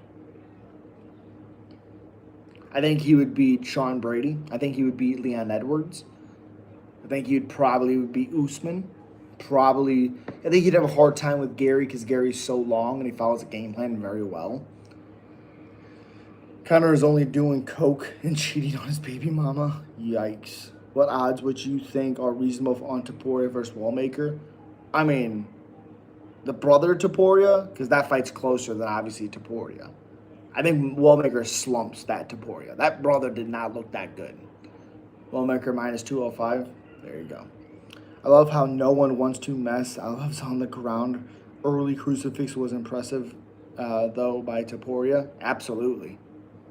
I think he would beat Sean Brady. I think he would beat Leon Edwards. I think he'd probably beat Usman. I think he'd have a hard time with Gary because Gary's so long and he follows the game plan very well. Conor is only doing coke and cheating on his baby mama. Yikes. What odds would you think are reasonable on Topuria versus Wallmaker? I mean, the brother Topuria, because that fight's closer than obviously Topuria. I think Wallmaker slumps that Topuria. That brother did not look that good. Wallmaker minus 205. There you go. I love how no one wants to mess. I love on the ground. Early crucifix was impressive, though, by Topuria. Absolutely.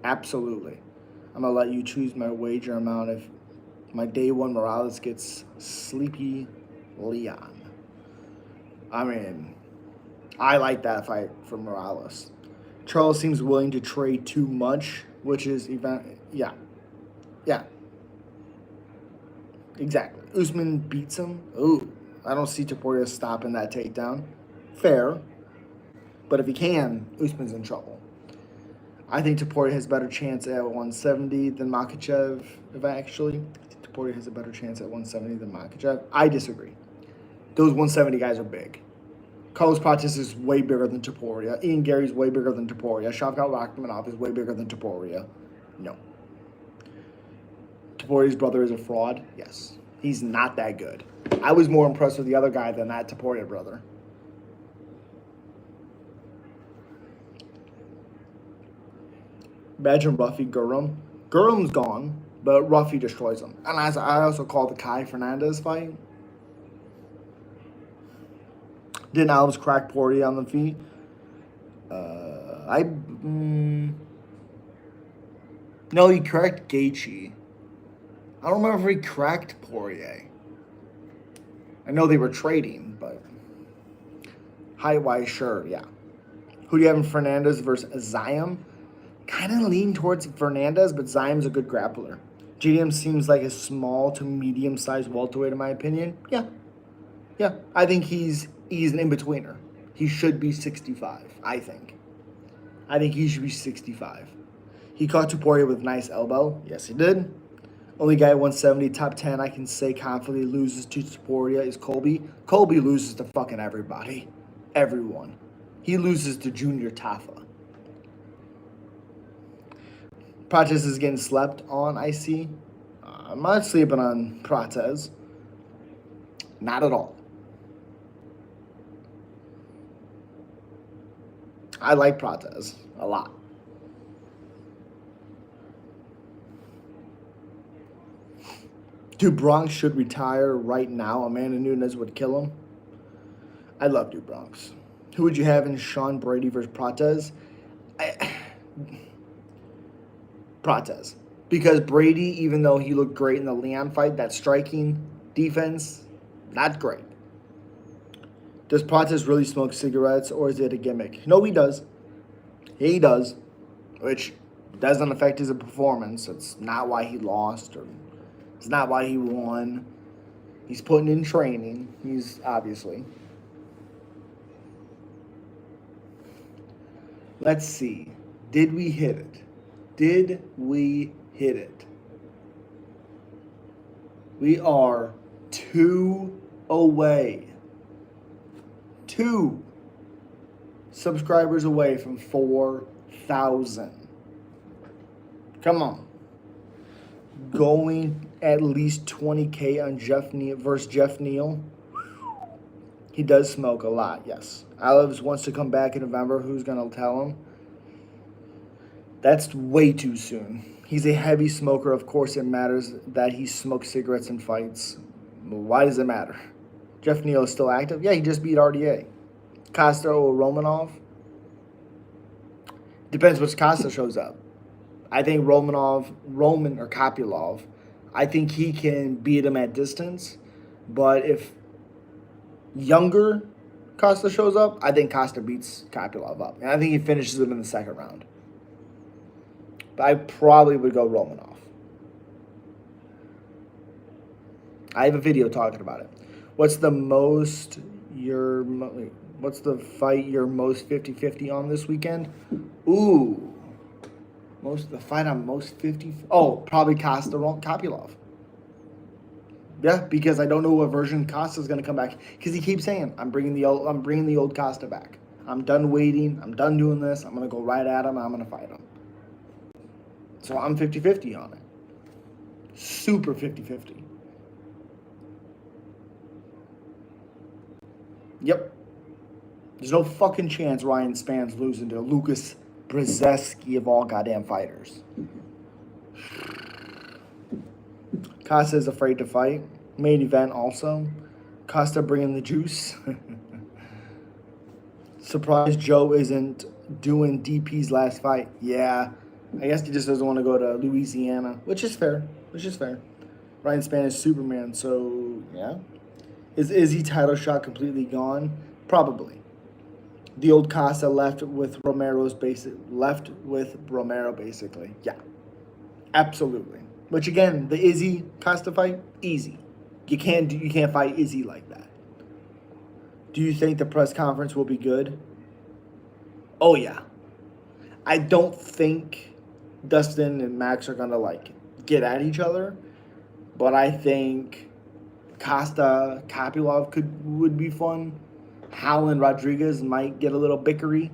Absolutely. I'm going to let you choose my wager amount if my day 1 Morales gets Sleepy Leon. I mean, I like that fight for Morales. Charles seems willing to trade too much, which is yeah. Exactly. Usman beats him. Ooh, I don't see Topuria stopping that takedown. Fair. But if he can, Usman's in trouble. I think Topuria has a better chance at 170 than Makhachev. I think Topuria has a better chance at 170 than Makhachev. I disagree. Those 170 guys are big. Carlos Prates is way bigger than Topuria. Ian Gary's way bigger than Topuria. Shavkat Rakhmonov is way bigger than Topuria. No. Topuria's brother is a fraud? Yes. He's not that good. I was more impressed with the other guy than that Topuria brother. Imagine Ruffy Gurram. Gurram's gone, but Ruffy destroys him. And I also call the Kai Fernandez fight. Didn't Alves crack Poirier on the feet? No, he cracked Gaethje. I don't remember if he cracked Poirier. I know they were trading, but height-wise, sure, yeah. Who do you have in Fernandez versus Ziam? Kind of lean towards Fernandez, but Ziam's a good grappler. GDM seems like a small to medium-sized welterweight, in my opinion. Yeah. I think he's an in-betweener. He should be 65, I think. I think he should be 65. He caught Tuporia with a nice elbow. Yes, he did. Only guy at 170, top 10, I can say confidently loses to Tuporia is Colby. Colby loses to fucking everybody. Everyone. He loses to Junior Tafa. Prates is getting slept on, I see. I'm not sleeping on Prates. Not at all. I like Prates a lot. Dude, Bronx should retire right now. Amanda Nunes would kill him. I love Dude Bronx. Who would you have in Sean Brady versus Prates? Prates. Because Brady, even though he looked great in the Leon fight, that striking defense, not great. Does Prates really smoke cigarettes or is it a gimmick? No, he does. He does. Which doesn't affect his performance. It's not why he lost or it's not why he won. He's putting in training. He's obviously. Let's see. Did we hit it? Did we hit it? We are 2 away. 2 subscribers away from 4,000. Come on. Going at least 20K on Jeff Neal versus Jeff Neal. He does smoke a lot, yes. Olives wants to come back in November. Who's going to tell him? That's way too soon. He's a heavy smoker. Of course, it matters that he smokes cigarettes and fights. Why does it matter? Jeff Neal is still active? Yeah, he just beat RDA. Costa or Romanov? Depends which Costa shows up. I think Roman or Kopylov, I think he can beat him at distance. But if younger Costa shows up, I think Costa beats Kopylov up. And I think he finishes him in the second round. But I probably would go Romanov. I have a video talking about it. What's the fight you're most 50-50 on this weekend? Ooh. The fight I'm most 50. Oh, probably Costa Kopylov. Yeah, because I don't know what version Costa's gonna come back. Because he keeps saying, I'm bringing the old Costa back. I'm done waiting. I'm done doing this. I'm gonna go right at him. I'm gonna fight him. So I'm 50-50 on it. Super 50-50. Yep. There's no fucking chance Ryan Span's losing to Lucas Brzezinski of all goddamn fighters. Costa is afraid to fight. Main event also. Costa bringing the juice. Surprised Joe isn't doing DP's last fight. Yeah. I guess he just doesn't want to go to Louisiana, which is fair. Ryan Spann is Superman, so yeah. Is Izzy title shot completely gone? Probably. The old Costa left with Romero basically. Yeah. Absolutely. Which again, the Izzy Costa fight, easy. You can't fight Izzy like that. Do you think the press conference will be good? Oh yeah. I don't think Dustin and Max are gonna get at each other, but I think Costa Kopylov would be fun. Howland Rodriguez might get a little bickery.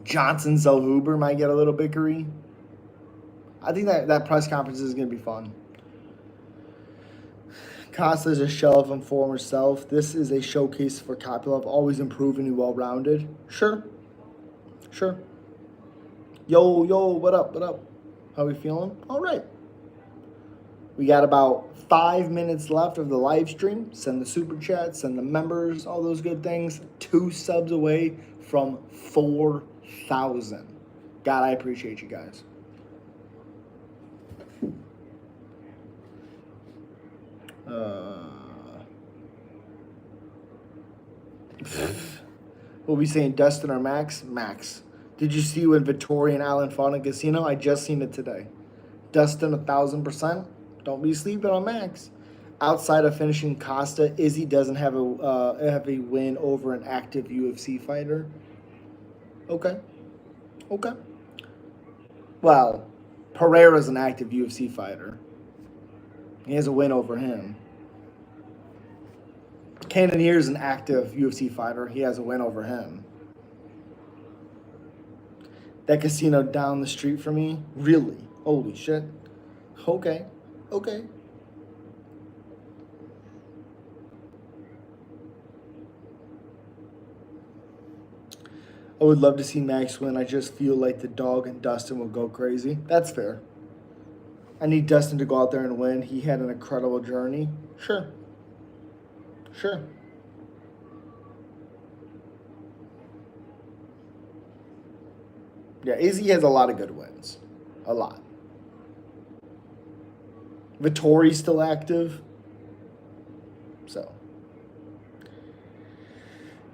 Johnson Zellhuber might get a little bickery. I think that press conference is going to be fun. Costa is a shell of his former self. This is a showcase for Kopylov, always improving and well-rounded. Sure. Yo, what up? How we feeling? All right. We got about 5 minutes left of the live stream. Send the super chat, send the members, all those good things. 2 subs away from 4,000. God, I appreciate you guys. What we saying, Dustin or Max? Max. Did you see when Vittori and Allen fought in Casino? I just seen it today. Dustin 1,000%. Don't be sleeping on Max. Outside of finishing Costa, Izzy doesn't have a win over an active UFC fighter. Okay. Okay. Well, Pereira's an active UFC fighter. He has a win over him. Cannonier's an active UFC fighter. He has a win over him. That casino down the street from me? Really? Holy shit. Okay. Okay. I would love to see Max win. I just feel like the dog and Dustin will go crazy. That's fair. I need Dustin to go out there and win. He had an incredible journey. Sure. Sure. Yeah, Izzy has a lot of good wins. A lot. Vittori's still active. So.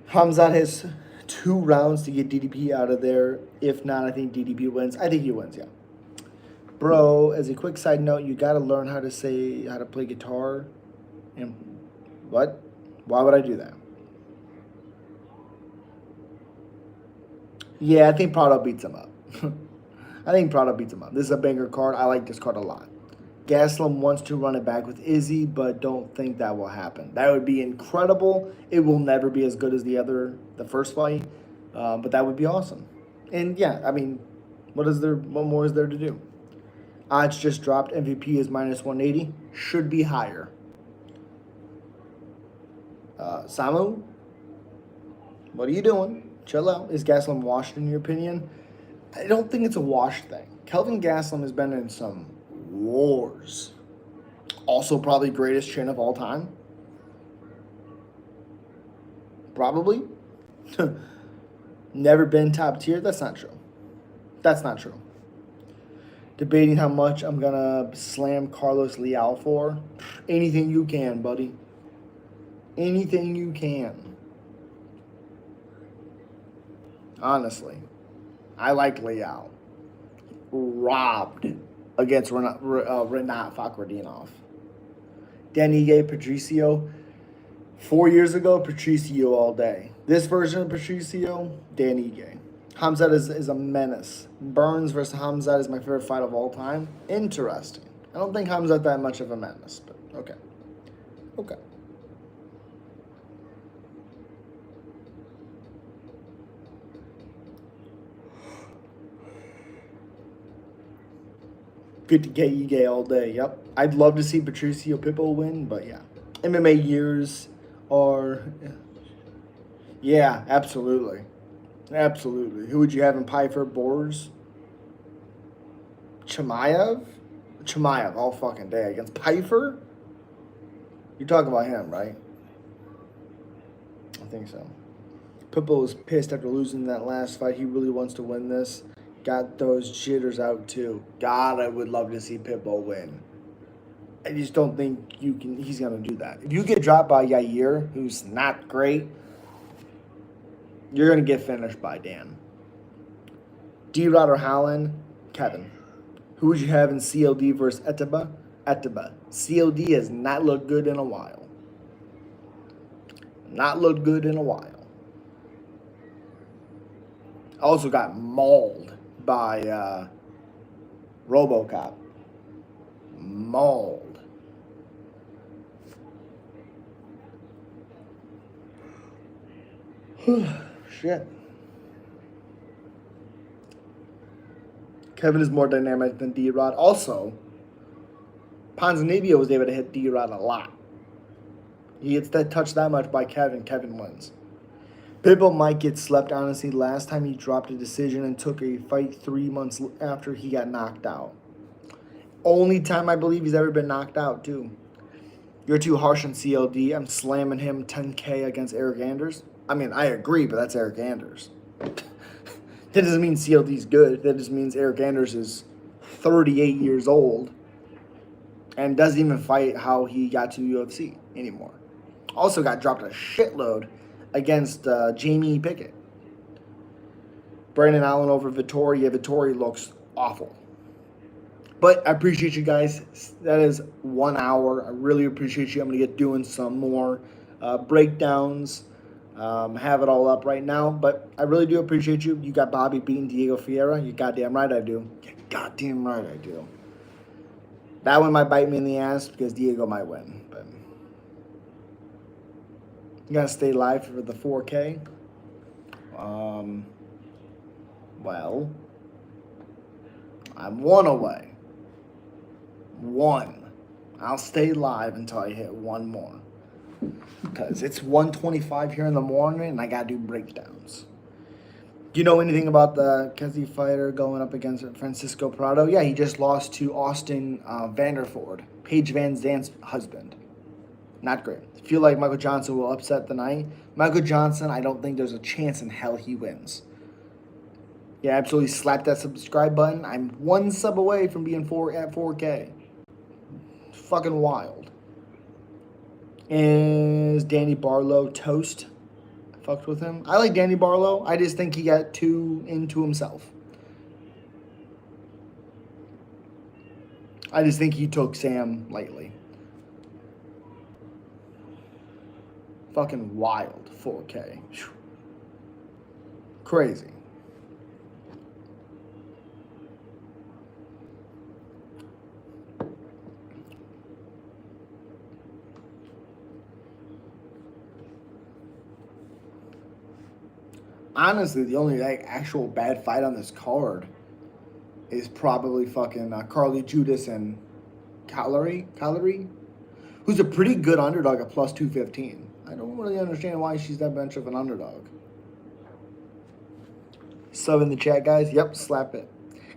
Hamzat has 2 rounds to get DDP out of there. If not, I think DDP wins. I think he wins, yeah. Bro, as a quick side note, you got to learn how to play guitar. And what? Why would I do that? Yeah, I think Prado beats him up. I think Prado beats him up. This is a banger card. I like this card a lot. Gaslam wants to run it back with Izzy, but don't think that will happen. That would be incredible. It will never be as good as the first fight, but that would be awesome. And yeah, I mean, what more is there to do? Odds just dropped. MVP is -180. Should be higher. Samu, what are you doing? Chill out. Is Gaslam washed in your opinion? I don't think it's a wash thing. Kelvin Gaslam has been in some wars. Also probably greatest chin of all time. Probably. Never been top tier. That's not true. That's not true. Debating how much I'm going to slam Carlos Leal for. Anything you can, buddy. Anything you can. Honestly. I like Leal. Robbed against Renat Fakhretdinov. Danige Patricio. 4 years ago, Patricio all day. This version of Patricio, Danige. Hamzat is a menace. Burns versus Hamzat is my favorite fight of all time. Interesting. I don't think Hamzat that much of a menace, but okay. Okay. Good to get Ige all day. Yep. I'd love to see Patricio Pitbull win, but yeah. MMA years are... Yeah, absolutely. Absolutely. Who would you have in Piper? Boers? Chimaev? Chimaev all fucking day against Piper? You're talking about him, right? I think so. Pitbull was pissed after losing that last fight. He really wants to win this. Got those jitters out too. God, I would love to see Pitbull win. I just don't think he's going to do that. If you get dropped by Yair, who's not great, you're going to get finished by Dan. D-Rod or Howland? Kevin. Who would you have in CLD versus Etiba? Etiba. CLD has not looked good in a while. Not looked good in a while. Also got mauled by RoboCop. Mauled. Shit. Kevin is more dynamic than D-Rod. Also, Ponzinibbio was able to hit D-Rod a lot. He gets that touch that much by Kevin. Kevin wins. Pitbull might get slept, honestly. Last time he dropped a decision and took a fight 3 months after he got knocked out. Only time I believe he's ever been knocked out, too. You're too harsh on CLD. I'm slamming him 10K against Eric Anders. I mean, I agree, but that's Eric Anders. That doesn't mean CLD's good. That just means Eric Anders is 38 years old and doesn't even fight how he got to the UFC anymore. Also got dropped a shitload against Jamie Pickett. Brandon Allen over Vittori. Yeah, Vittori looks awful. But I appreciate you guys. That is 1 hour. I really appreciate you. I'm going to get doing some more breakdowns. Have it all up right now. But I really do appreciate you. You got Bobby beating Diego Ferreira. You goddamn right I do. You goddamn right I do. That one might bite me in the ass because Diego might win. But you got to stay live for the 4K. Well, I'm one away. One. I'll stay live until I hit one more. Because it's 1:25 here in the morning and I got to do breakdowns. Do you know anything about the Kessie fighter going up against Francisco Prado? Yeah, he just lost to Austin Vanderford, Paige Van Zandt's husband. Not great. I feel like Michael Johnson will upset the night. Michael Johnson, I don't think there's a chance in hell he wins. Yeah, absolutely slap that subscribe button. I'm one sub away from being at 4K. Fucking wild. Is Danny Barlow toast? I fucked with him. I like Danny Barlow. I just think he got too into himself. I just think he took Sam lightly. Fucking wild. 4K. Whew. Crazy. Honestly, the only actual bad fight on this card is probably fucking Carly Judas and Calorie, who's a pretty good underdog at plus 215. I don't really understand why she's that much of an underdog. Sub in the chat, guys. Yep, slap it.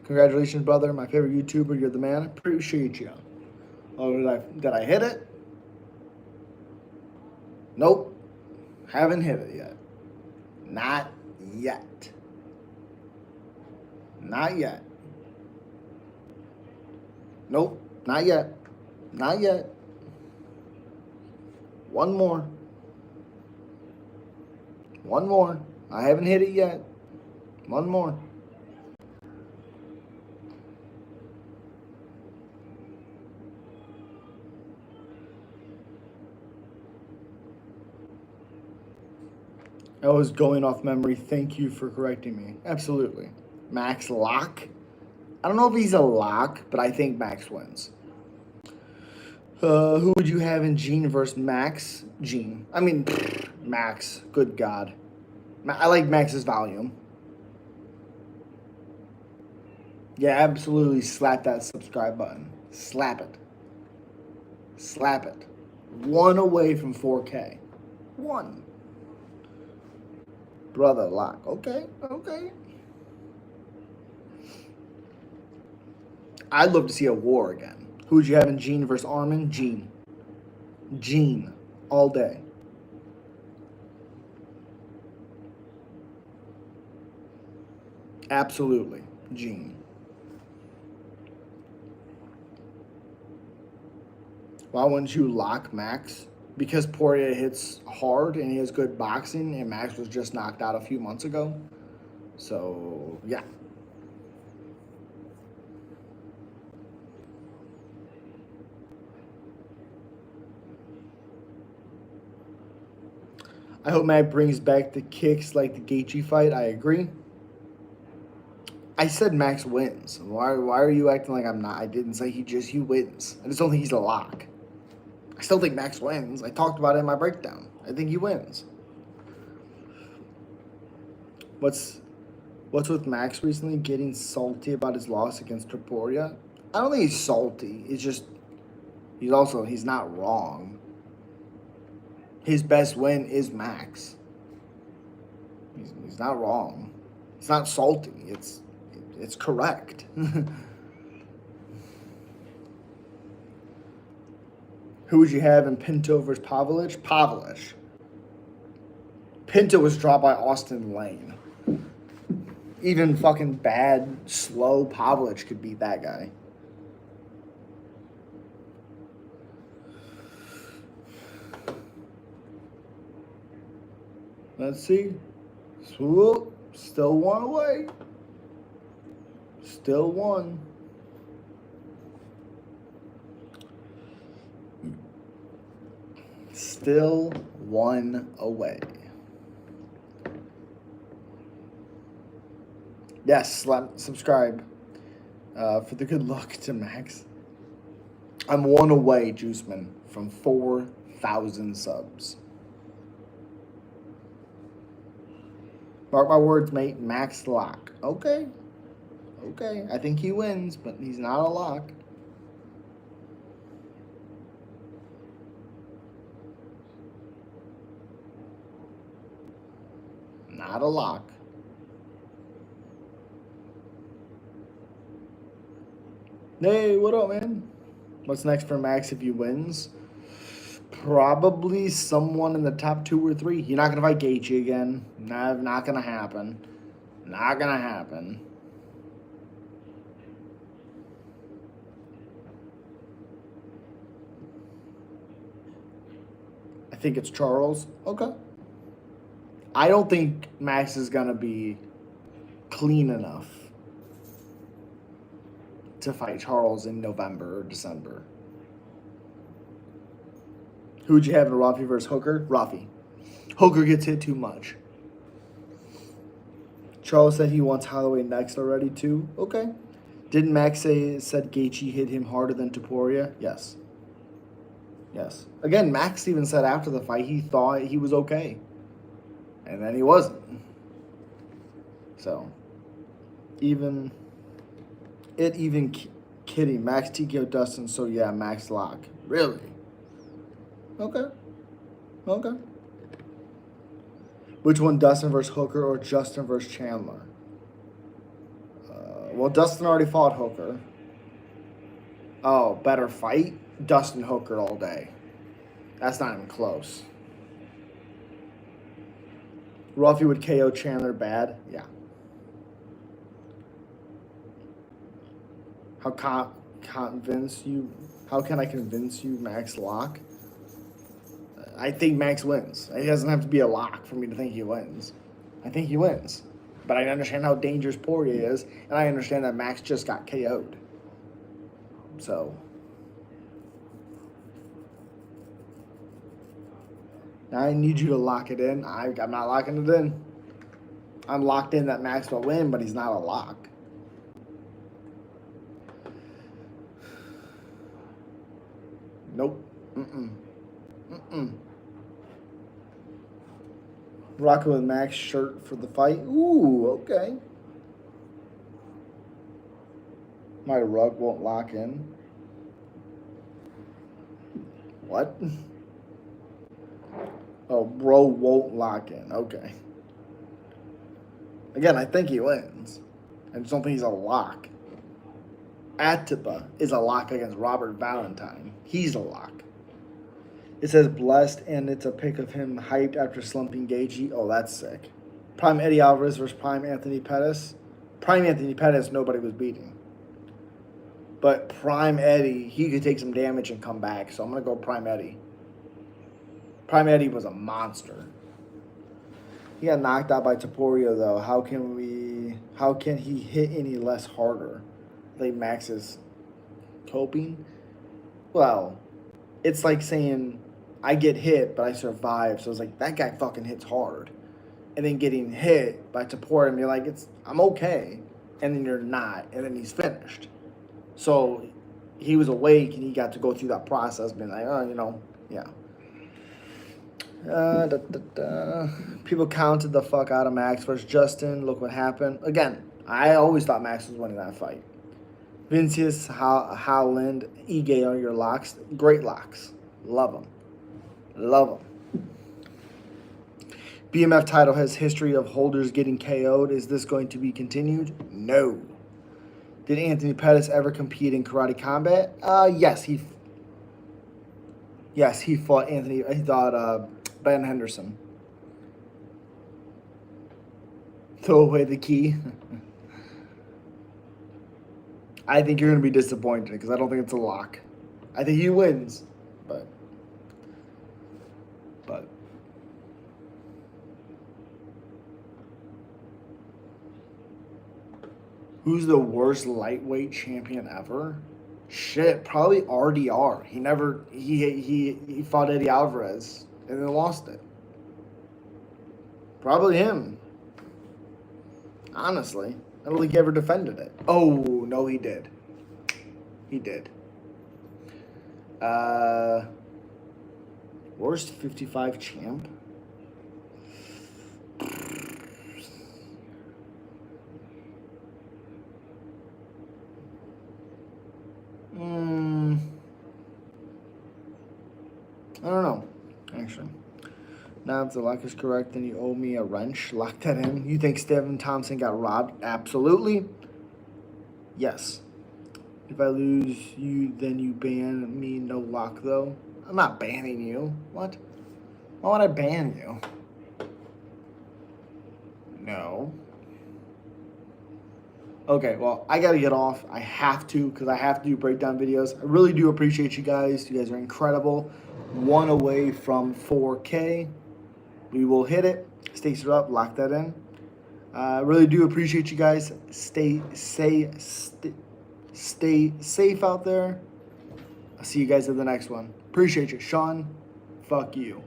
Congratulations, brother. My favorite YouTuber. You're the man. Appreciate you. Oh, did I hit it? Nope. Haven't hit it yet. Not yet. Not yet. Nope. Not yet. Not yet. One more. One more. I haven't hit it yet. One more. I was going off memory. Thank you for correcting me. Absolutely. Max lock? I don't know if he's a lock, but I think Max wins. Who would you have in Gene versus Max? Gene. I mean, Max. Good God. I like Max's volume. Yeah, absolutely slap that subscribe button. Slap it. Slap it. One away from 4K. One. Brother lock. Okay, okay. I'd love to see a war again. Who would you have in Gene versus Armin? Gene. Gene. All day. Absolutely. Gene. Why wouldn't you lock Max? Because Poirier hits hard and he has good boxing, and Max was just knocked out a few months ago. So, yeah. I hope Matt brings back the kicks like the Gaethje fight. I agree. I said Max wins. Why are you acting like I'm not? I didn't say he wins. I just don't think he's a lock. I still think Max wins. I talked about it in my breakdown. I think he wins. What's with Max recently getting salty about his loss against Topuria? I don't think he's salty. It's just he's not wrong. His best win is Max. He's not wrong. It's not salty. It's correct. Who would you have in Pinto versus Pavlich? Pavlich. Pinto was dropped by Austin Lane. Even fucking bad, slow Pavlich could beat that guy. Let's see. Swoop. Still one away. Still one. Still one away. Yes, subscribe for the good luck to Max. I'm one away, Juiceman, from 4,000 subs. Mark my words, mate. Max lock. Okay. Okay. I think he wins, but he's not a lock. Not a lock. Hey, what up, man? What's next for Max if he wins? Probably someone in the top 2 or 3. You're not going to fight Gaethje again. Not going to happen. Not going to happen. I think it's Charles. Okay. I don't think Max is going to be clean enough to fight Charles in November or December. Who'd you have in Rafi versus Hooker? Rafi. Hooker gets hit too much. Charles said he wants Holloway next already too. Okay. Didn't Max said Gaethje hit him harder than Topuria? Yes. Yes. Again, Max even said after the fight he thought he was okay. And then he wasn't. So, even kidding. Max TKO Dustin, so yeah, Max lock. Really? Okay. Okay. Which one, Dustin versus Hooker or Justin versus Chandler? Well, Dustin already fought Hooker. Oh, better fight? Dustin Hooker all day. That's not even close. Ruffy would KO Chandler bad? Yeah. How can I convince you Max lock? I think Max wins. It doesn't have to be a lock for me to think he wins. I think he wins. But I understand how dangerous Poirier is, and I understand that Max just got KO'd. So, I need you to lock it in. I'm not locking it in. I'm locked in that Max will win, but he's not a lock. Nope. Rocking with Max shirt for the fight. Ooh, okay. My rug won't lock in. What? Oh, bro won't lock in. Okay. Again, I think he wins. I just don't think he's a lock. Atiba is a lock against Robert Valentine. He's a lock. It says blessed, and it's a pic of him hyped after slumping Gaethje. Oh, that's sick. Prime Eddie Alvarez versus Prime Anthony Pettis. Prime Anthony Pettis, nobody was beating. But Prime Eddie, he could take some damage and come back. So I'm going to go Prime Eddie. Prime Eddie was a monster. He got knocked out by Topuria, though. How can he hit any less harder? I think Max is coping. Well, it's like saying I get hit, but I survive. So it's like that guy fucking hits hard. And then getting hit by Topuria and you're like, I'm okay. And then you're not. And then he's finished. So he was awake and he got to go through that process, being like, oh, yeah. People counted the fuck out of Max versus Justin. Look what happened. Again, I always thought Max was winning that fight. Vincius, Howland, Ige are your locks. Great locks. Love them. Love them. BMF title has history of holders getting KO'd. Is this going to be continued? No. Did Anthony Pettis ever compete in karate combat? Yes, he fought He fought Ben Henderson. Throw away the key. I think you're going to be disappointed because I don't think it's a lock. I think he wins, but Who's the worst lightweight champion ever? Shit, probably RDR. He fought Eddie Alvarez and then lost it. Probably him. Honestly, I don't think he ever defended it. Oh no, he did. He did. Worst 55 champ. I don't know, actually. Now, if the lock is correct, then you owe me a wrench. Lock that in. You think Stephen Thompson got robbed? Absolutely. Yes. If I lose you, then you ban me. No lock, though. I'm not banning you. What? Why would I ban you? No. Okay, well, I gotta get off. I have to, because I have to do breakdown videos. I really do appreciate you guys. You guys are incredible. One away from 4K. We will hit it. Stay up. Lock that in. I really do appreciate you guys. Stay safe out there. I'll see you guys at the next one. Appreciate you. Sean, fuck you.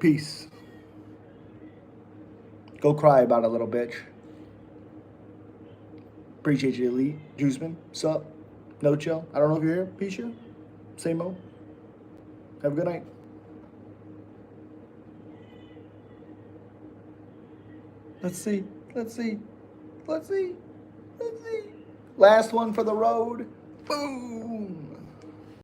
Peace. Go cry about it, little bitch. Appreciate you, Elite. Juiceman, sup? No chill. I don't know if you're here. Peace you. Same mo. Have a good night. Let's see. Let's see. Let's see. Let's see. Last one for the road. Boom.